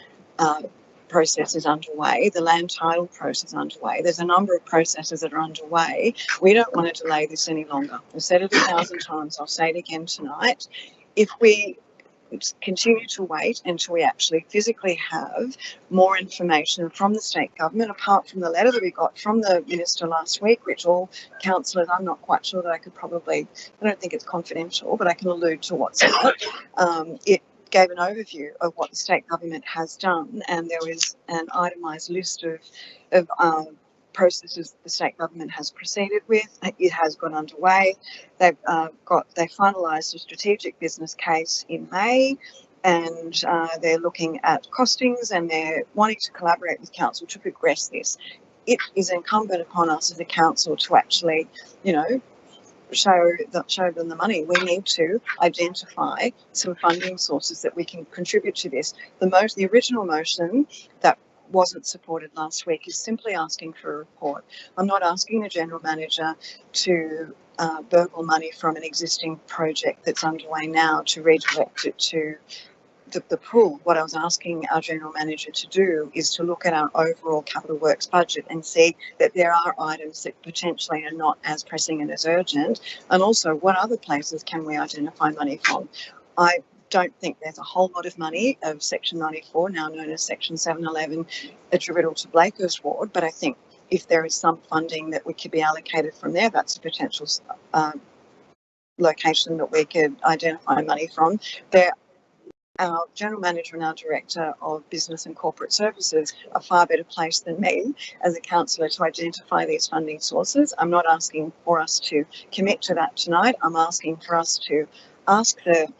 process is underway. The land title process is underway. There's a number of processes that are underway. We don't want to delay this any longer. I've said it 1,000 times. I'll say it again tonight. If we continue to wait until we actually physically have more information from the state government, apart from the letter that we got from the minister last week, which all councillors, I'm not quite sure that I could probably, I don't think it's confidential, but I can allude to what's in it. It gave an overview of what the state government has done, and there was an itemised list of processes the state government has proceeded with. It has gone underway. They finalised a strategic business case in May, and they're looking at costings, and they're wanting to collaborate with council to progress this. It is incumbent upon us as a council to actually, show them the money. We need to identify some funding sources that we can contribute to this. The original motion that wasn't supported last week is simply asking for a report. I'm not asking the General Manager to burgle money from an existing project that's underway now to redirect it to the pool. What I was asking our General Manager to do is to look at our overall capital works budget and see that there are items that potentially are not as pressing and as urgent, and also what other places can we identify money from. I don't think there's a whole lot of money of Section 94, now known as Section 711, attributable to Blakehurst Ward, but I think if there is some funding that we could be allocated from there, that's a potential location that we could identify money from. Our General Manager and our Director of Business and Corporate Services are far better placed than me as a councillor to identify these funding sources. I'm not asking for us to commit to that tonight. I'm asking for us to ask the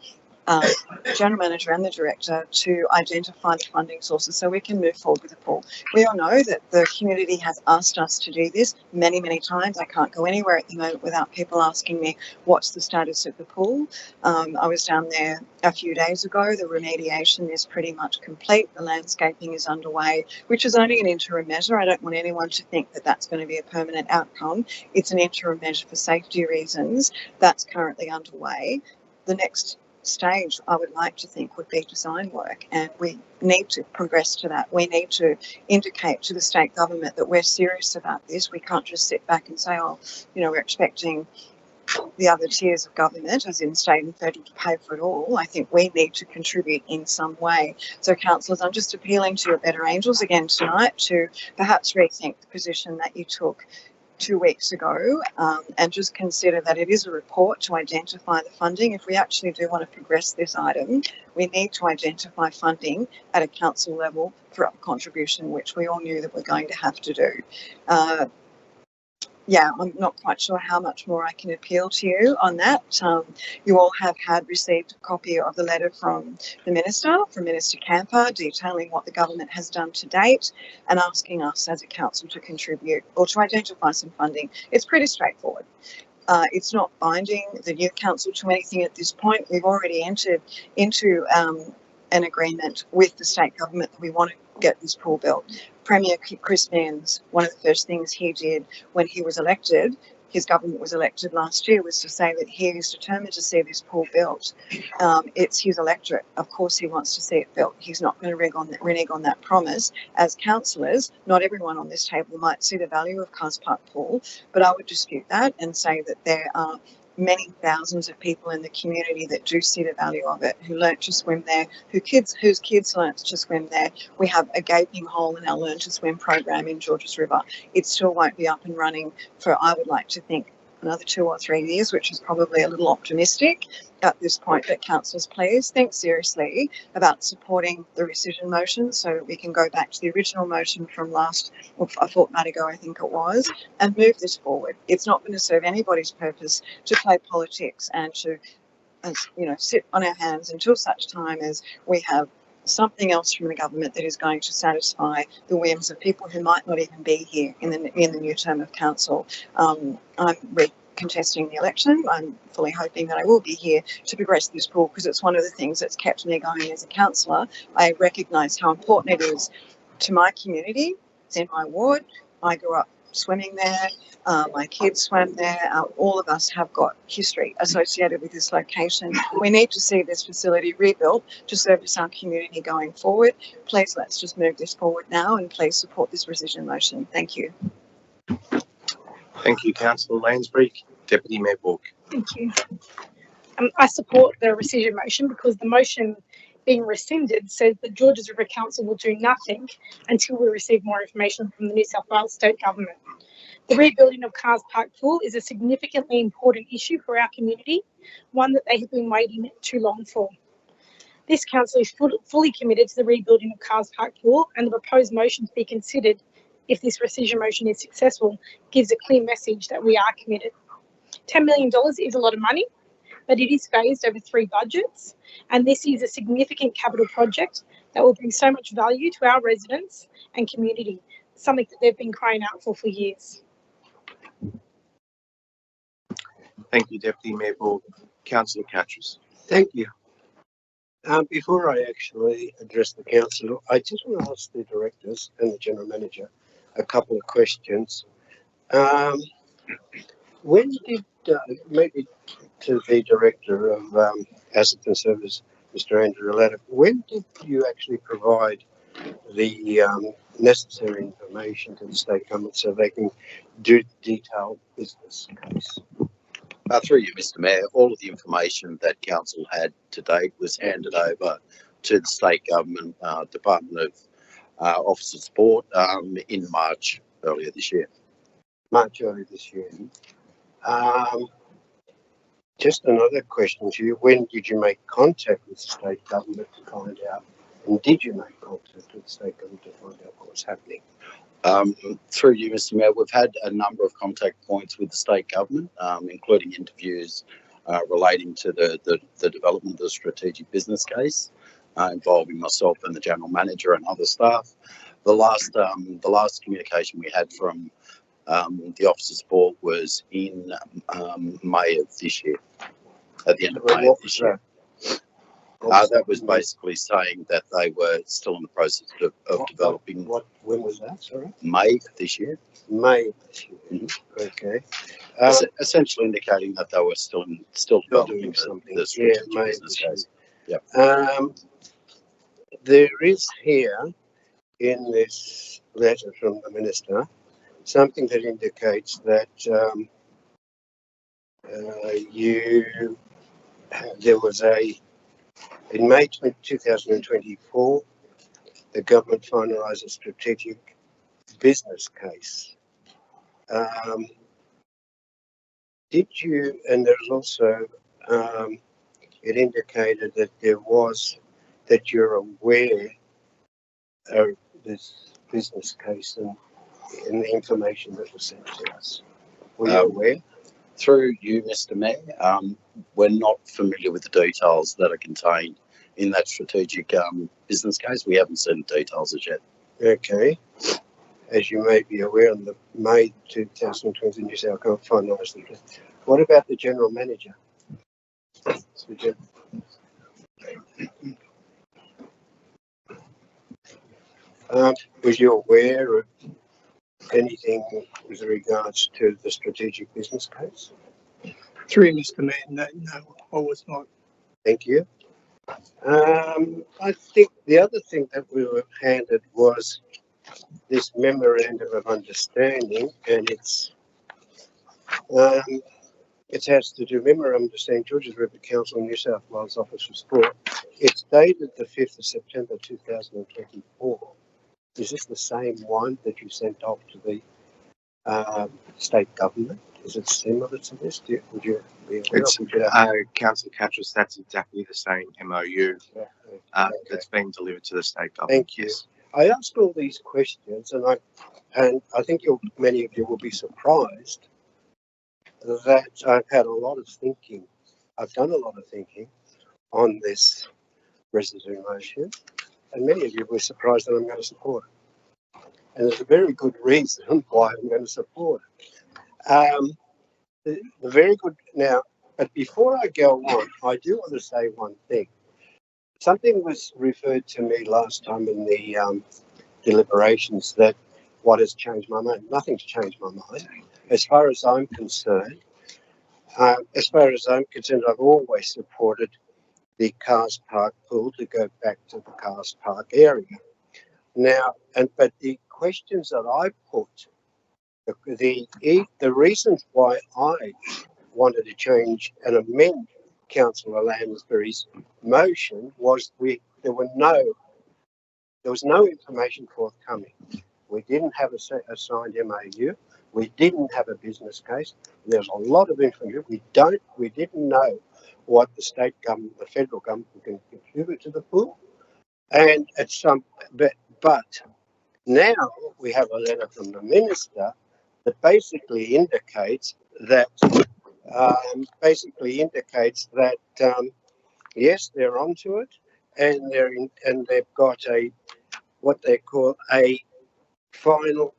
General Manager and the Director to identify the funding sources so we can move forward with the pool. We all know that the community has asked us to do this many, many times. I can't go anywhere at the moment without people asking me what's the status of the pool. I was down there a few days ago. The remediation is pretty much complete. The landscaping is underway, which is only an interim measure. I don't want anyone to think that that's going to be a permanent outcome. It's an interim measure for safety reasons. That's currently underway. The next stage, I would like to think, would be design work, and we need to progress to that. We need to indicate to the state government that we're serious about this. We can't just sit back and say, oh, we're expecting the other tiers of government, as in state and federal, to pay for it all. I think we need to contribute in some way. So, councillors, I'm just appealing to your better angels again tonight to perhaps rethink the position that you took 2 weeks ago, and just consider that it is a report to identify the funding. If we actually do want to progress this item, we need to identify funding at a council level for a contribution, which we all knew that we're going to have to do. yeah, I'm not quite sure how much more I can appeal to you on that. You all have received a copy of the letter from the Minister, from Minister Camper, detailing what the government has done to date and asking us as a council to contribute or to identify some funding. It's pretty straightforward. It's not binding the new council to anything at this point. We've already entered into an agreement with the state government that we want to get this pool built. Premier Chris Minns, one of the first things he did when he was elected, his government was elected last year, was to say that he is determined to see this pool built. It's his electorate. Of course he wants to see it built. He's not going to renege on that promise. As councillors, not everyone on this table might see the value of Cars Park Pool, but I would dispute that and say that there are many thousands of people in the community that do see the value of it, who learnt to swim there, whose kids learnt to swim there. We have a gaping hole in our Learn to Swim program in Georges River. It still won't be up and running for, I would like to think, another 2 or 3 years, which is probably a little optimistic at this point. But councillors, please think seriously about supporting the rescission motion so that we can go back to the original motion from a fortnight ago, I think it was, and move this forward. It's not going to serve anybody's purpose to play politics and to, sit on our hands until such time as we have something else from the government that is going to satisfy the whims of people who might not even be here in the new term of council. I'm contesting the election. I'm fully hoping that I will be here to progress this pool because it's one of the things that's kept me going as a councillor. I recognise how important it is to my community. It's in my ward. I grew up swimming there. My kids swam there. All of us have got history associated with this location. We need to see this facility rebuilt to service our community going forward. Please, let's just move this forward now and please support this rescission motion. Thank you. Thank you, Councillor Lansbury. Deputy Mayor Bourke. Thank you. I support the rescission motion because the motion being rescinded says that Georges River Council will do nothing until we receive more information from the New South Wales State Government. The rebuilding of Cars Park Pool is a significantly important issue for our community, one that they have been waiting too long for. This council is fully committed to the rebuilding of Cars Park Pool, and the proposed motion to be considered if this rescission motion is successful gives a clear message that we are committed. $10 million is a lot of money, but it is phased over 3 budgets, and this is a significant capital project that will bring so much value to our residents and community, something that they've been crying out for years. Thank you, Deputy Mayor Bourke. Councillor Catchus. Thank you. Before I actually address the council, I just want to ask the directors and the general manager a couple of questions. When did, maybe to the director of Assets and Services, Mr. Andrew Latta, when did you actually provide the necessary information to the state government so they can do detailed business case? Through you, Mr. Mayor, all of the information that council had to date was handed over to the state government Department of Office of Sport in March earlier this year. March earlier this year. Just another question to you. When did you make contact with the state government to find out? And did you make contact with the state government to find out what was happening? Through you, Mr. Mayor, we've had a number of contact points with the state government, including interviews relating to the development of the strategic business case, involving myself and the general manager and other staff. The last communication we had from the Office of Sport was in May of this year, at the end of May of this year. That was basically saying that they were still in the process of developing. When was that, sorry? May of this year. May of this year. Okay. Essentially indicating that they were still developing something. The strategic business case. Yep. There is here in this letter from the minister something that indicates that there was in May 2024, the government finalised a strategic business case. Did you, and there's also, it indicated that that you're aware of this business case and the information that was sent to us. Were you aware? Through you, Mr. Mayor, we're not familiar with the details that are contained in that strategic business case. We haven't seen the details as yet. Okay. As you may be aware, on the May 2020 New South Wales finalised the plan. What about the general manager? Was you aware of anything with regards to the strategic business case? Through Mr. Mayor, no, I was not. Thank you. I think the other thing that we were handed was this memorandum of understanding, and it has to do memorandum of understanding Georges River Council New South Wales Office for Sport. It's dated the 5th of September 2024. Is this the same one that you sent off to the state government? Is it similar to this? Would you be aware? Councillor Catras, that's exactly the same MOU that's been delivered to the state government. Thank you. I asked all these questions, and I think many of you will be surprised that I've had a lot of thinking. I've done a lot of thinking on this resolution motion, and many of you were surprised that I'm going to support it. And there's a very good reason why I'm going to support it. The very good now, but before I go on, I do want to say one thing. Something was referred to me last time in the deliberations that what has changed my mind. Nothing's changed my mind. As far as I'm concerned, I've always supported the Cars Park pool to go back to the Cars Park area. Now, but the questions that I put, the reasons why I wanted to change and amend Councillor Lansbury's motion was there was no information forthcoming. We didn't have a signed MOU. We didn't have a business case. There's a lot of information. We didn't know what the state government, the federal government can contribute to the pool. And but now we have a letter from the minister that basically indicates that yes, they're onto it, and they've got what they call a final.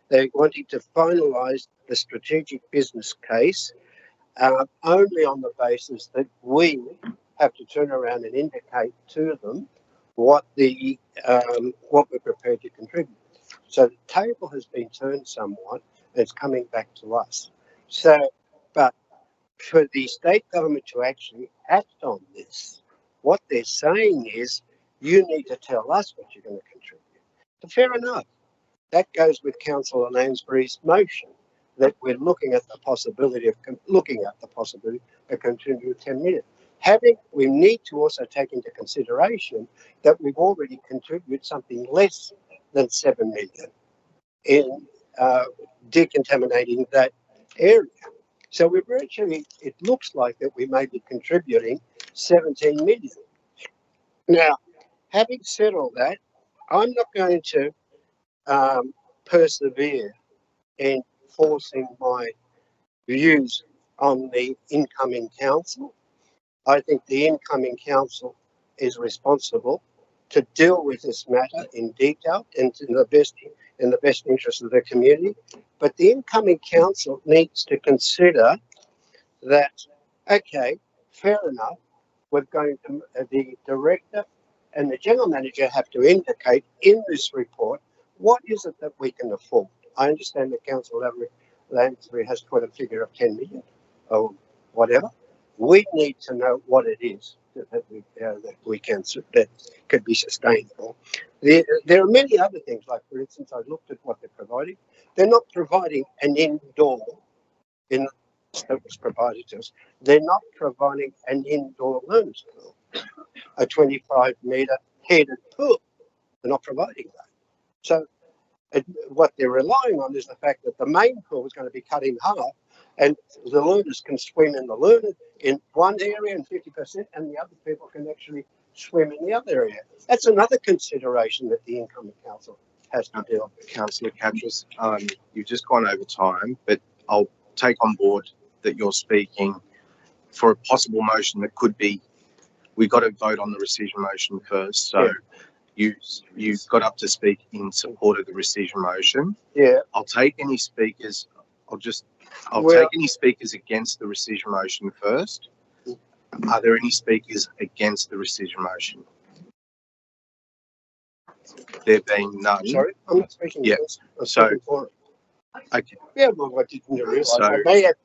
They're wanting to finalise the strategic business case only on the basis that we have to turn around and indicate to them what we're prepared to contribute. So the table has been turned somewhat, and it's coming back to us. So, but for the state government to actually act on this, what they're saying is, you need to tell us what you're going to contribute. But fair enough. That goes with Councillor Lansbury's motion, that we're looking at the possibility of contributing 10 million. We need to also take into consideration that we've already contributed something less than 7 million in decontaminating that area. So we're virtually, it looks like that we may be contributing 17 million. Now, having said all that, I'm not going to persevere in forcing my views on the incoming council. I think the incoming council is responsible to deal with this matter in detail and in the best interest of the community. But the incoming council needs to consider that, okay, fair enough, we're going to, the director and the general manager have to indicate in this report what is it that we can afford. I understand that Councillor Lansbury has put a figure of 10 million or whatever. We need to know what it is that could be sustainable. There are many other things, like for instance, I looked at what they're providing. They're not providing an indoor that was provided to us. They're not providing an indoor learners pool, a 25-metre heated pool. They're not providing that. So what they're relying on is the fact that the main pool is going to be cut in half, and the learners can swim in the learner in one area and 50%, and the other people can actually swim in the other area. That's another consideration that the incoming council has to do. Councillor Catras, you've just gone over time, but I'll take on board that you're speaking for a possible motion that could be. We got to vote on the rescission motion first, so you got up to speak in support of the rescission motion. Yeah. I'll take any speakers. I'll Well- take any speakers against the rescission motion first. Are there any speakers against the rescission motion? There being none. Sorry, I'm not speaking. Yeah. Against, I'm So, speaking for it. okay. Yeah, well, I didn't realise. So- I may have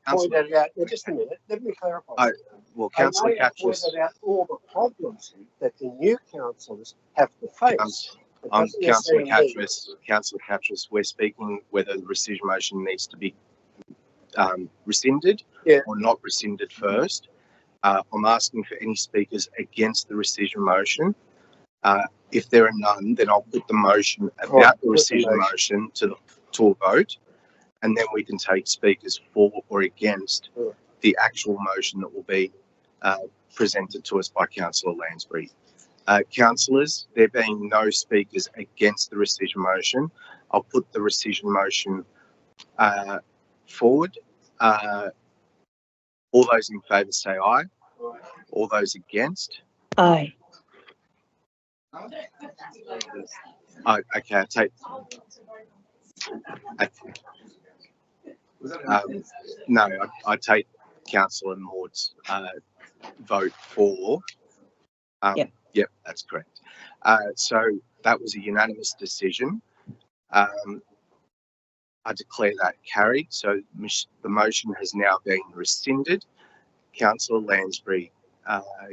Councillor- pointed out. Well, just a minute. Let me clarify. Well, I Councillor may have Catras. pointed out all the problems that the new councillors have to face. It doesn't Councillor necessarily mean- Catras, we're speaking whether the rescission motion needs to be rescinded or not rescinded first. I'm asking for any speakers against the rescission motion. If there are none, then I'll put the motion about the rescission motion to a vote, and then we can take speakers for or against the actual motion that will be presented to us by Councillor Lansbury. Councillors, there being no speakers against the rescission motion, I'll put the rescission motion forward. All those in favour say aye. All those against? Aye. Okay, I take. No, I take Councillor Maud's vote for. Yep, that's correct. So that was a unanimous decision. I declare that carried. So the motion has now been rescinded. Councillor Lansbury,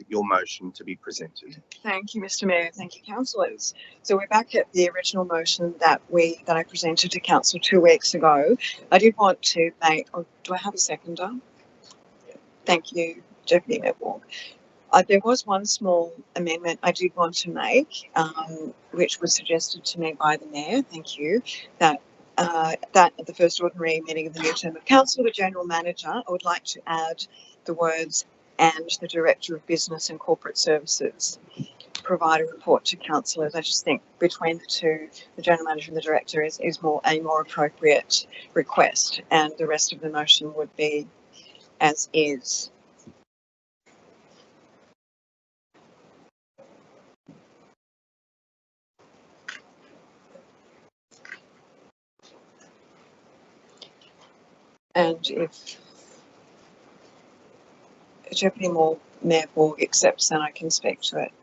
your motion to be presented. Thank you, Mr. Mayor. Thank you, councillors. So we're back at the original motion that I presented to council 2 weeks ago. I did want to make. Oh, do I have a seconder? Thank you, Deputy Mayor Walk. There was one small amendment I did want to make, which was suggested to me by the Mayor. Thank you. That at the first ordinary meeting of the new term of council, the General Manager, I would like to add the words "and the Director of Business and Corporate Services provide a report to councillors." I just think between the two, the General Manager and the Director is a more appropriate request, and the rest of the motion would be as is. And if Deputy Mayor Borg accepts, then I can speak to it.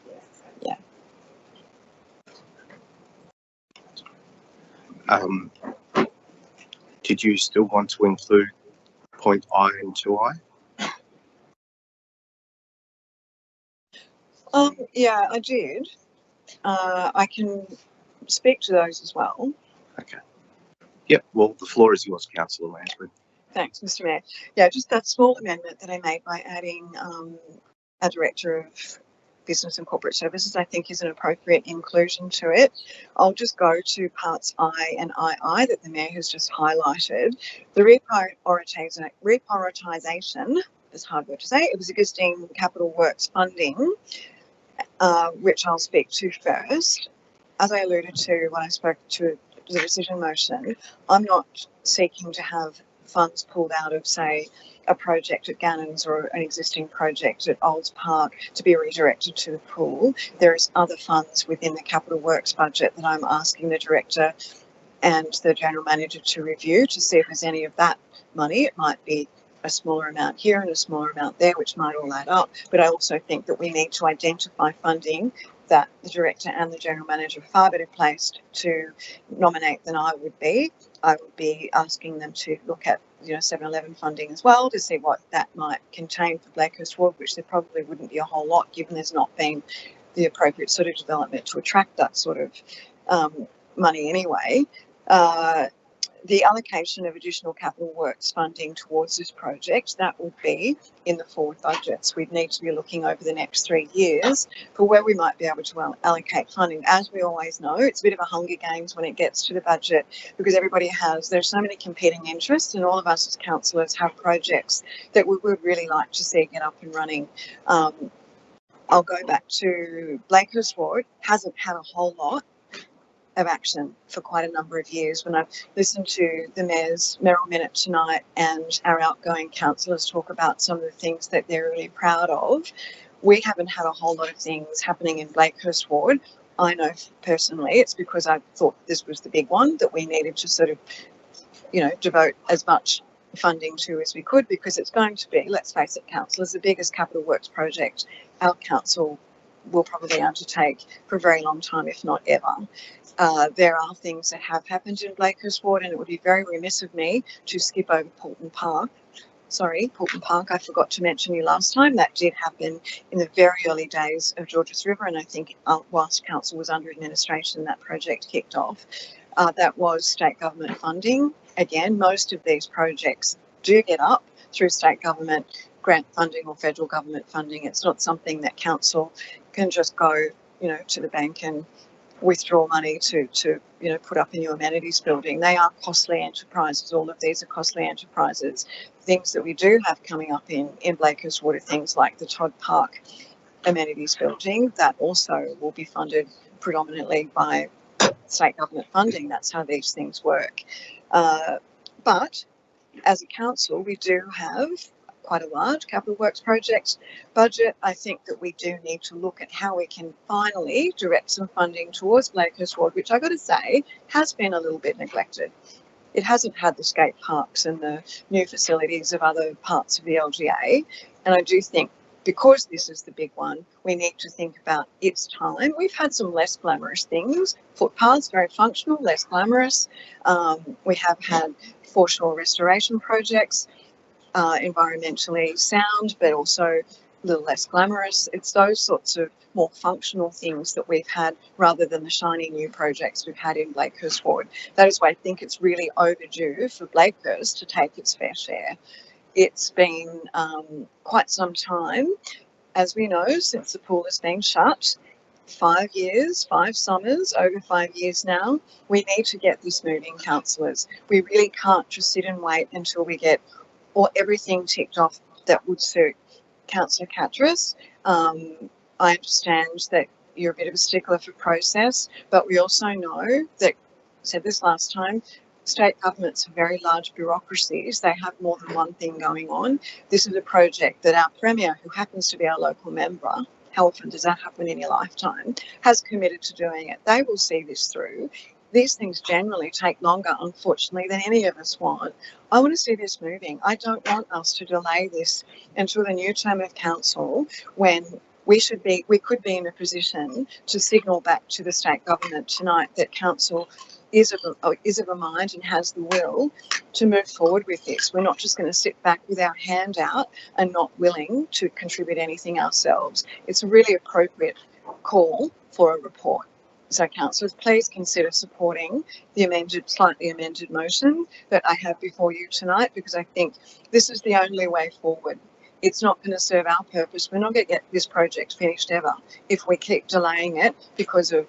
Yeah. Did you still want to include point I and 2I? Yeah, I did. I can speak to those as well. Okay. Yep. Well, the floor is yours, Councillor Lansbury. Thanks, Mr. Mayor. Yeah, just that small amendment that I made by adding a Director of Business and Corporate Services, I think is an appropriate inclusion to it. I'll just go to parts I and II that the Mayor has just highlighted. The reprioritisation, it's a hard word to say, it was existing capital works funding, which I'll speak to first. As I alluded to when I spoke to the decision motion, I'm not seeking to have funds pulled out of, say, a project at Gannons or an existing project at Olds Park to be redirected to the pool. There's other funds within the capital works budget that I'm asking the Director and the General Manager to review to see if there's any of that money. It might be a smaller amount here and a smaller amount there, which might all add up. But I also think that we need to identify funding that the Director and the General Manager are far better placed to nominate than I would be. I would be asking them to look at 7-Eleven funding as well to see what that might contain for Blakehurst Ward, which there probably wouldn't be a whole lot given there's not been the appropriate sort of development to attract that sort of money anyway. The allocation of additional capital works funding towards this project, that would be in the forward budgets. We'd need to be looking over the next 3 years for where we might be able to allocate funding. As we always know, it's a bit of a Hunger Games when it gets to the budget because there's so many competing interests, and all of us as councillors have projects that we would really like to see get up and running. I'll go back to Blakehurst Ward, hasn't had a whole lot of action for quite a number of years. When I've listened to the Mayor's Merrill Minute tonight and our outgoing councillors talk about some of the things that they're really proud of, we haven't had a whole lot of things happening in Blakehurst Ward. I know personally it's because I thought this was the big one that we needed to sort of, devote as much funding to as we could, because it's going to be, let's face it, councillors, the biggest capital works project our council will probably undertake for a very long time, if not ever. There are things that have happened in Blakehurst Ward, and it would be very remiss of me to skip over Poulton Park. Poulton Park, I forgot to mention you last time. That did happen in the very early days of Georges River, and I think whilst council was under administration, that project kicked off. That was state government funding. Again, most of these projects do get up through state government grant funding or federal government funding. It's not something that council can just go, to the bank and withdraw money to put up a new amenities building. They are costly enterprises. All of these are costly enterprises. Things that we do have coming up in Blakehurst Ward are things like the Todd Park amenities building that also will be funded predominantly by state government funding. That's how these things work. But as a council, we do have quite a large capital works project budget. I think that we do need to look at how we can finally direct some funding towards Blakehurst Ward, which I got to say has been a little bit neglected. It hasn't had the skate parks and the new facilities of other parts of the LGA. And I do think because this is the big one, we need to think about its time. We've had some less glamorous things. Footpaths, very functional, less glamorous. We have had foreshore restoration projects, environmentally sound, but also a little less glamorous. It's those sorts of more functional things that we've had rather than the shiny new projects we've had in Blakehurst Ward. That is why I think it's really overdue for Blakehurst to take its fair share. It's been quite some time, as we know, since the pool has been shut. 5 years, 5 summers, over 5 years now. We need to get this moving, councillors. We really can't just sit and wait until we get everything ticked off that would suit Councillor Katras. I understand that you're a bit of a stickler for process, but we also know that, I said this last time, state governments are very large bureaucracies. They have more than one thing going on. This is a project that our Premier, who happens to be our local member, how often does that happen in your lifetime, has committed to doing it. They will see this through. These things generally take longer, unfortunately, than any of us want. I want to see this moving. I don't want us to delay this until the new term of council, when we could be in a position to signal back to the state government tonight that council is of a mind and has the will to move forward with this. We're not just going to sit back with our hand out and not willing to contribute anything ourselves. It's a really appropriate call for a report. So councillors, please consider supporting the slightly amended motion that I have before you tonight, because I think this is the only way forward. It's not going to serve our purpose. We're not going to get this project finished ever if we keep delaying it because of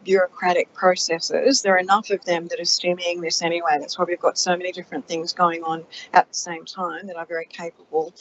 bureaucratic processes. There are enough of them that are stemming this anyway. That's why we've got so many different things going on at the same time that are very capable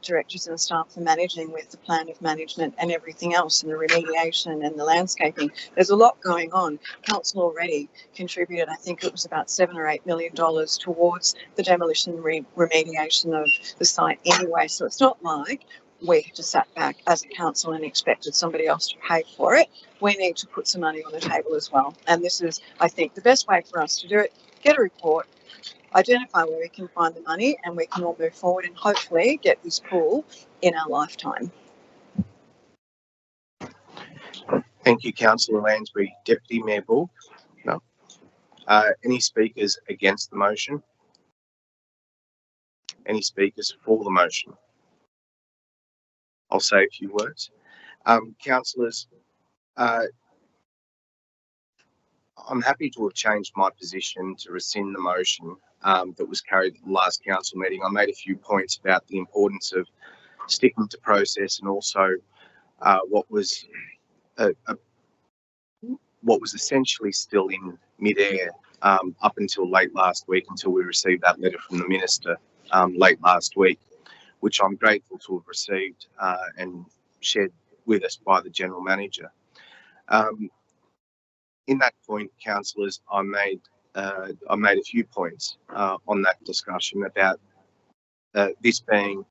directors and staff for managing with the plan of management and everything else, and the remediation and the landscaping. There's a lot going on. Council already contributed, I think it was about $7 or $8 million towards the demolition remediation of the site anyway. So it's not like we just sat back as a council and expected somebody else to pay for it. We need to put some money on the table as well. And this is, I think, the best way for us to do it. Get a report, identify where we can find the money, and we can all move forward and hopefully get this pool in our lifetime. Thank you, Councillor Lansbury. Deputy Mayor Bull? No. Any speakers against the motion? Any speakers for the motion? I'll say a few words. Councillors, I'm happy to have changed my position to rescind the motion that was carried at the last council meeting. I made a few points about the importance of sticking to process, and also what was essentially still in mid-air up until late last week, until we received that letter from the minister late last week, which I'm grateful to have received and shared with us by the General Manager. in that point, councillors, I made a few points on that discussion about this being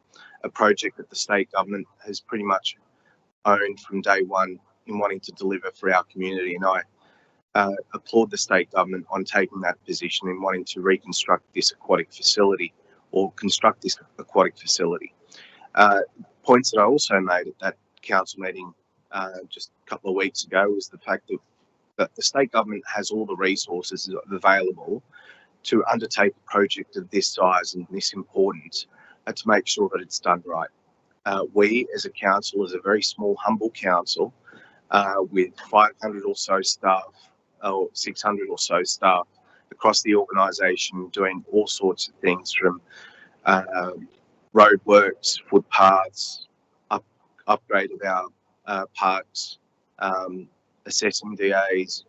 a project that the state government has pretty much owned from day one in wanting to deliver for our community, and I applaud the state government on taking that position in wanting to reconstruct this aquatic facility or construct this aquatic facility. Points that I also made at that council meeting just a couple of weeks ago was the fact that the state government has all the resources available to undertake a project of this size and this importance to make sure that it's done right. We as a council, as a very small, humble council with 500 or so staff, or 600 or so staff across the organisation, doing all sorts of things from roadworks, footpaths, upgrade of our parks, assessing DAs,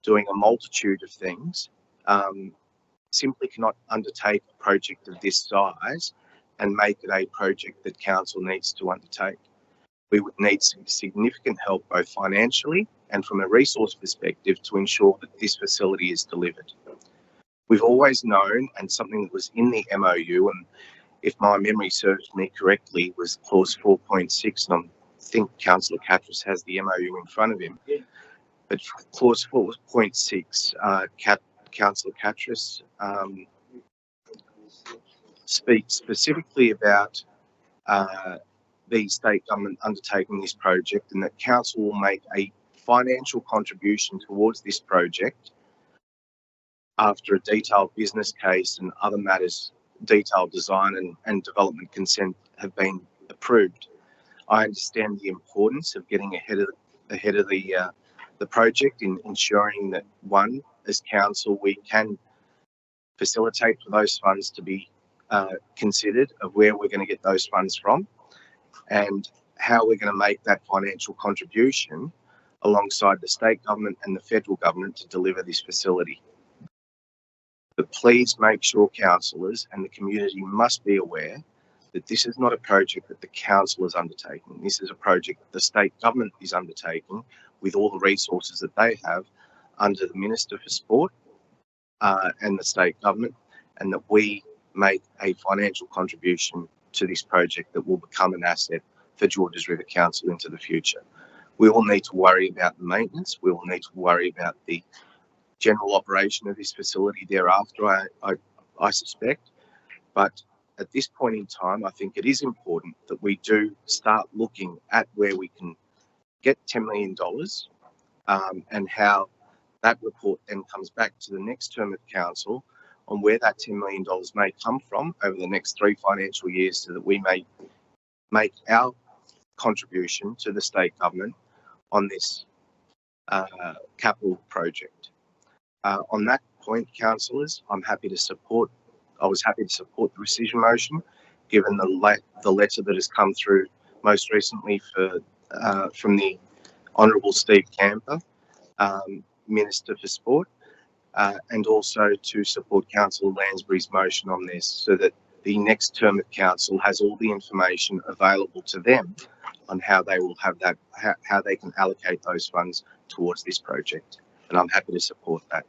doing a multitude of things, simply cannot undertake a project of this size and make it a project that council needs to undertake. We would need some significant help, both financially and from a resource perspective, to ensure that this facility is delivered. We've always known, and something that was in the MOU, and if my memory serves me correctly, was clause 4.6, and I think Councillor Catras has the MOU in front of him. But clause 4.6, Councillor Catras speaks specifically about the state government undertaking this project, and that council will make a financial contribution towards this project after a detailed business case and other matters, detailed design and development consent have been approved. I understand the importance of getting ahead of the project in ensuring that, one, as council, we can facilitate for those funds to be considered of where we're going to get those funds from and how we're going to make that financial contribution alongside the state government and the federal government to deliver this facility. But please make sure councillors and the community must be aware that this is not a project that the council is undertaking. This is a project that the state government is undertaking with all the resources that they have under the Minister for Sport and the state government, and that we make a financial contribution to this project that will become an asset for Georges River Council into the future. We will need to worry about the maintenance. We will need to worry about the general operation of this facility thereafter, I suspect. But at this point in time, I think it is important that we do start looking at where we can get $10 million and how that report then comes back to the next term of council on where that $10 million may come from over the next 3 financial years, so that we may make our contribution to the state government on this capital project. On that point, councillors, I was happy to support the rescission motion, given the letter that has come through most recently from the Honourable Steve Camper, Minister for Sport, and also to support Councillor Lansbury's motion on this, so that the next term of council has all the information available to them on how they will have that, how they can allocate those funds towards this project. And I'm happy to support that.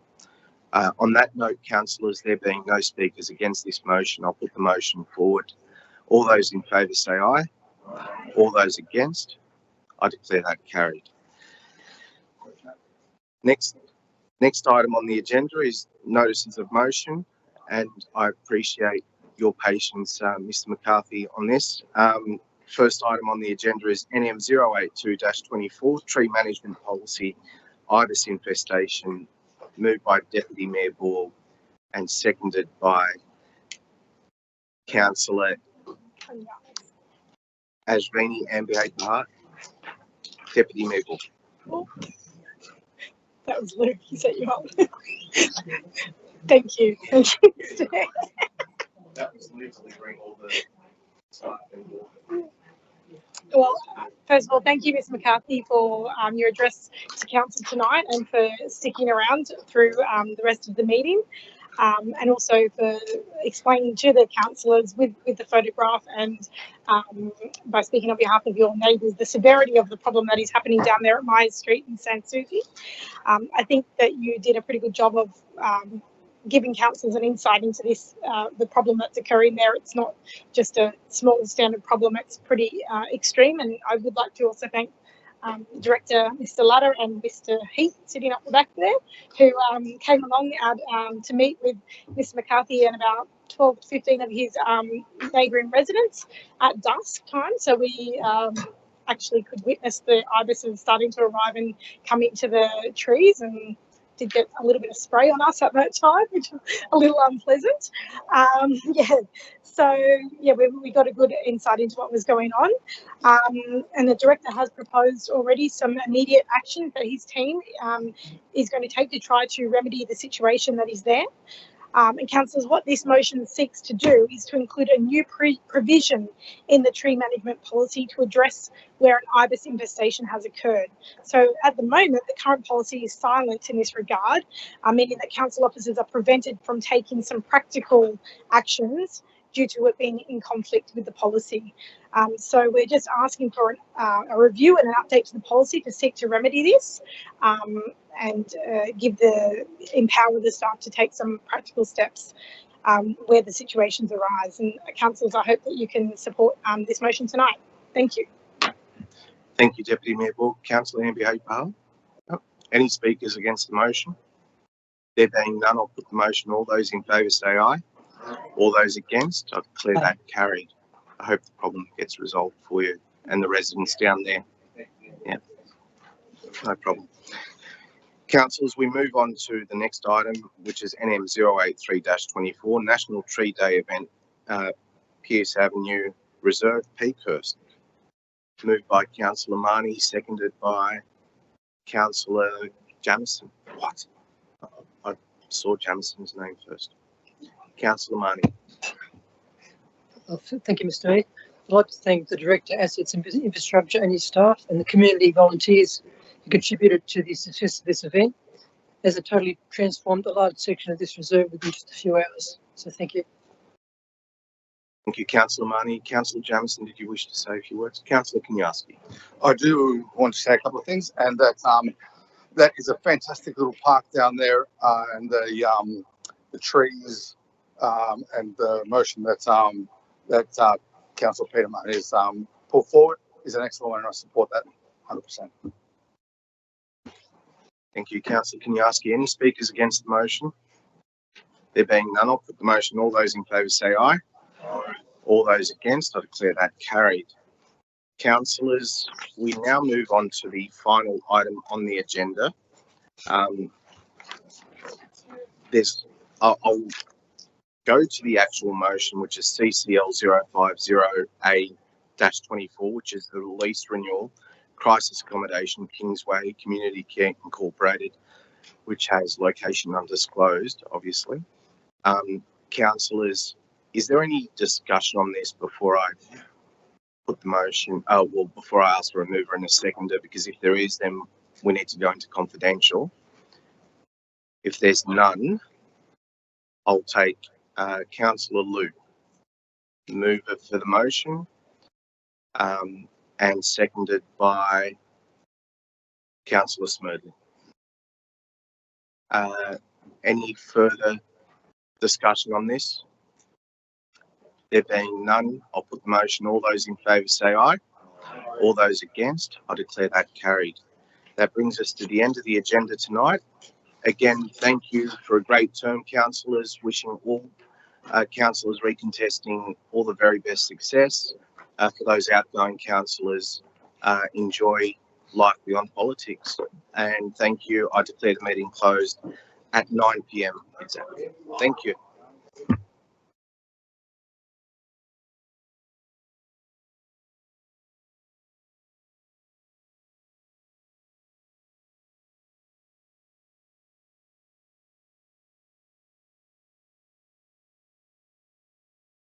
On that note, councillors, there being no speakers against this motion, I'll put the motion forward. All those in favour say aye. All those against, I declare that carried. Next item on the agenda is notices of motion, and I appreciate your patience, Mr. McCarthy, on this. First item on the agenda is NM 082-24, Tree Management Policy, Ibis Infestation, moved by Deputy Mayor Ball and seconded by Councillor Ashvini Ambiate. Deputy Mayor Ball. That was Luke. He set you up. Thank you. Thank you. That was literally bring all the stuff in. Well, first of all, thank you, Ms. McCarthy, for your address to council tonight and for sticking around through the rest of the meeting. and also for explaining to the councillors with the photograph and by speaking on behalf of your neighbours the severity of the problem that is happening down there at Myers Street in Sans Souci. I think that you did a pretty good job of giving councillors an insight into this, the problem that's occurring there. It's not just a small standard problem, it's pretty extreme. And I would like to also thank Director Mr. Lutter and Mr. Heath sitting up the back there, who came along to meet with Mr. McCarthy and about 12 to 15 of his neighbouring residents at dusk time. So we actually could witness the ibises starting to arrive and come into the trees, and did get a little bit of spray on us at that time, which was a little unpleasant. We got a good insight into what was going on. And the director has proposed already some immediate action that his team is going to take to try to remedy the situation that is there. And councillors, what this motion seeks to do is to include a new provision in the tree management policy to address where an ibis infestation has occurred. So at the moment, the current policy is silent in this regard, meaning that council officers are prevented from taking some practical actions due to it being in conflict with the policy. So we're just asking for a review and an update to the policy to seek to remedy this and empower the staff to take some practical steps where the situations arise. And councillors, I hope that you can support this motion tonight. Thank you. Thank you, Deputy Mayor Borg. Councillor Ambiente-Pahal. Any speakers against the motion? There being none, I'll put the motion. All those in favour say aye. All those against, I declare that carried. I hope the problem gets resolved for you and the residents down there. Yeah, no problem. Councillors, we move on to the next item, which is NM 083-24, National Tree Day event, Pierce Avenue Reserve, Peakhurst. Moved by Councillor Marnie, seconded by Councillor Jamieson. What? I saw Jamieson's name first. Councillor Marnie. Thank you, Mr. Mayor. I'd like to thank the Director, Assets and Infrastructure and his staff and the community volunteers who contributed to the success of this event, as it totally transformed a large section of this reserve within just a few hours. So thank you. Thank you, Councillor Marnie. Councillor Jamieson, did you wish to say a few words? Councillor Kaniarski. I do want to say a couple of things, and that is a fantastic little park down there, and the trees and the motion that Councillor Peterman is put forward is an excellent one, and I support that 100%. Thank you, Councillor Kaniarski. Any speakers against the motion? There being none, I'll put the motion. All those in favour say aye. All those against, I declare that carried. Councillors, we now move on to the final item on the agenda. I'll go to the actual motion, which is CCL 050A-24, which is the lease renewal, crisis accommodation, Kingsway Community Care Incorporated, which has location undisclosed, obviously. Councillors, is there any discussion on this before I put the motion? Before I ask for a mover and a seconder, because if there is, then we need to go into confidential. If there's none, I'll take Councillor Liu, mover for the motion, and seconded by Councillor Smerdley. Any further discussion on this? There being none, I'll put the motion. All those in favour say aye. All those against, I declare that carried. That brings us to the end of the agenda tonight. Again, thank you for a great term, councillors. Wishing all councillors recontesting all the very best success. For those outgoing councillors, enjoy life beyond politics. And thank you. I declare the meeting closed at 9 p.m. exactly. Thank you.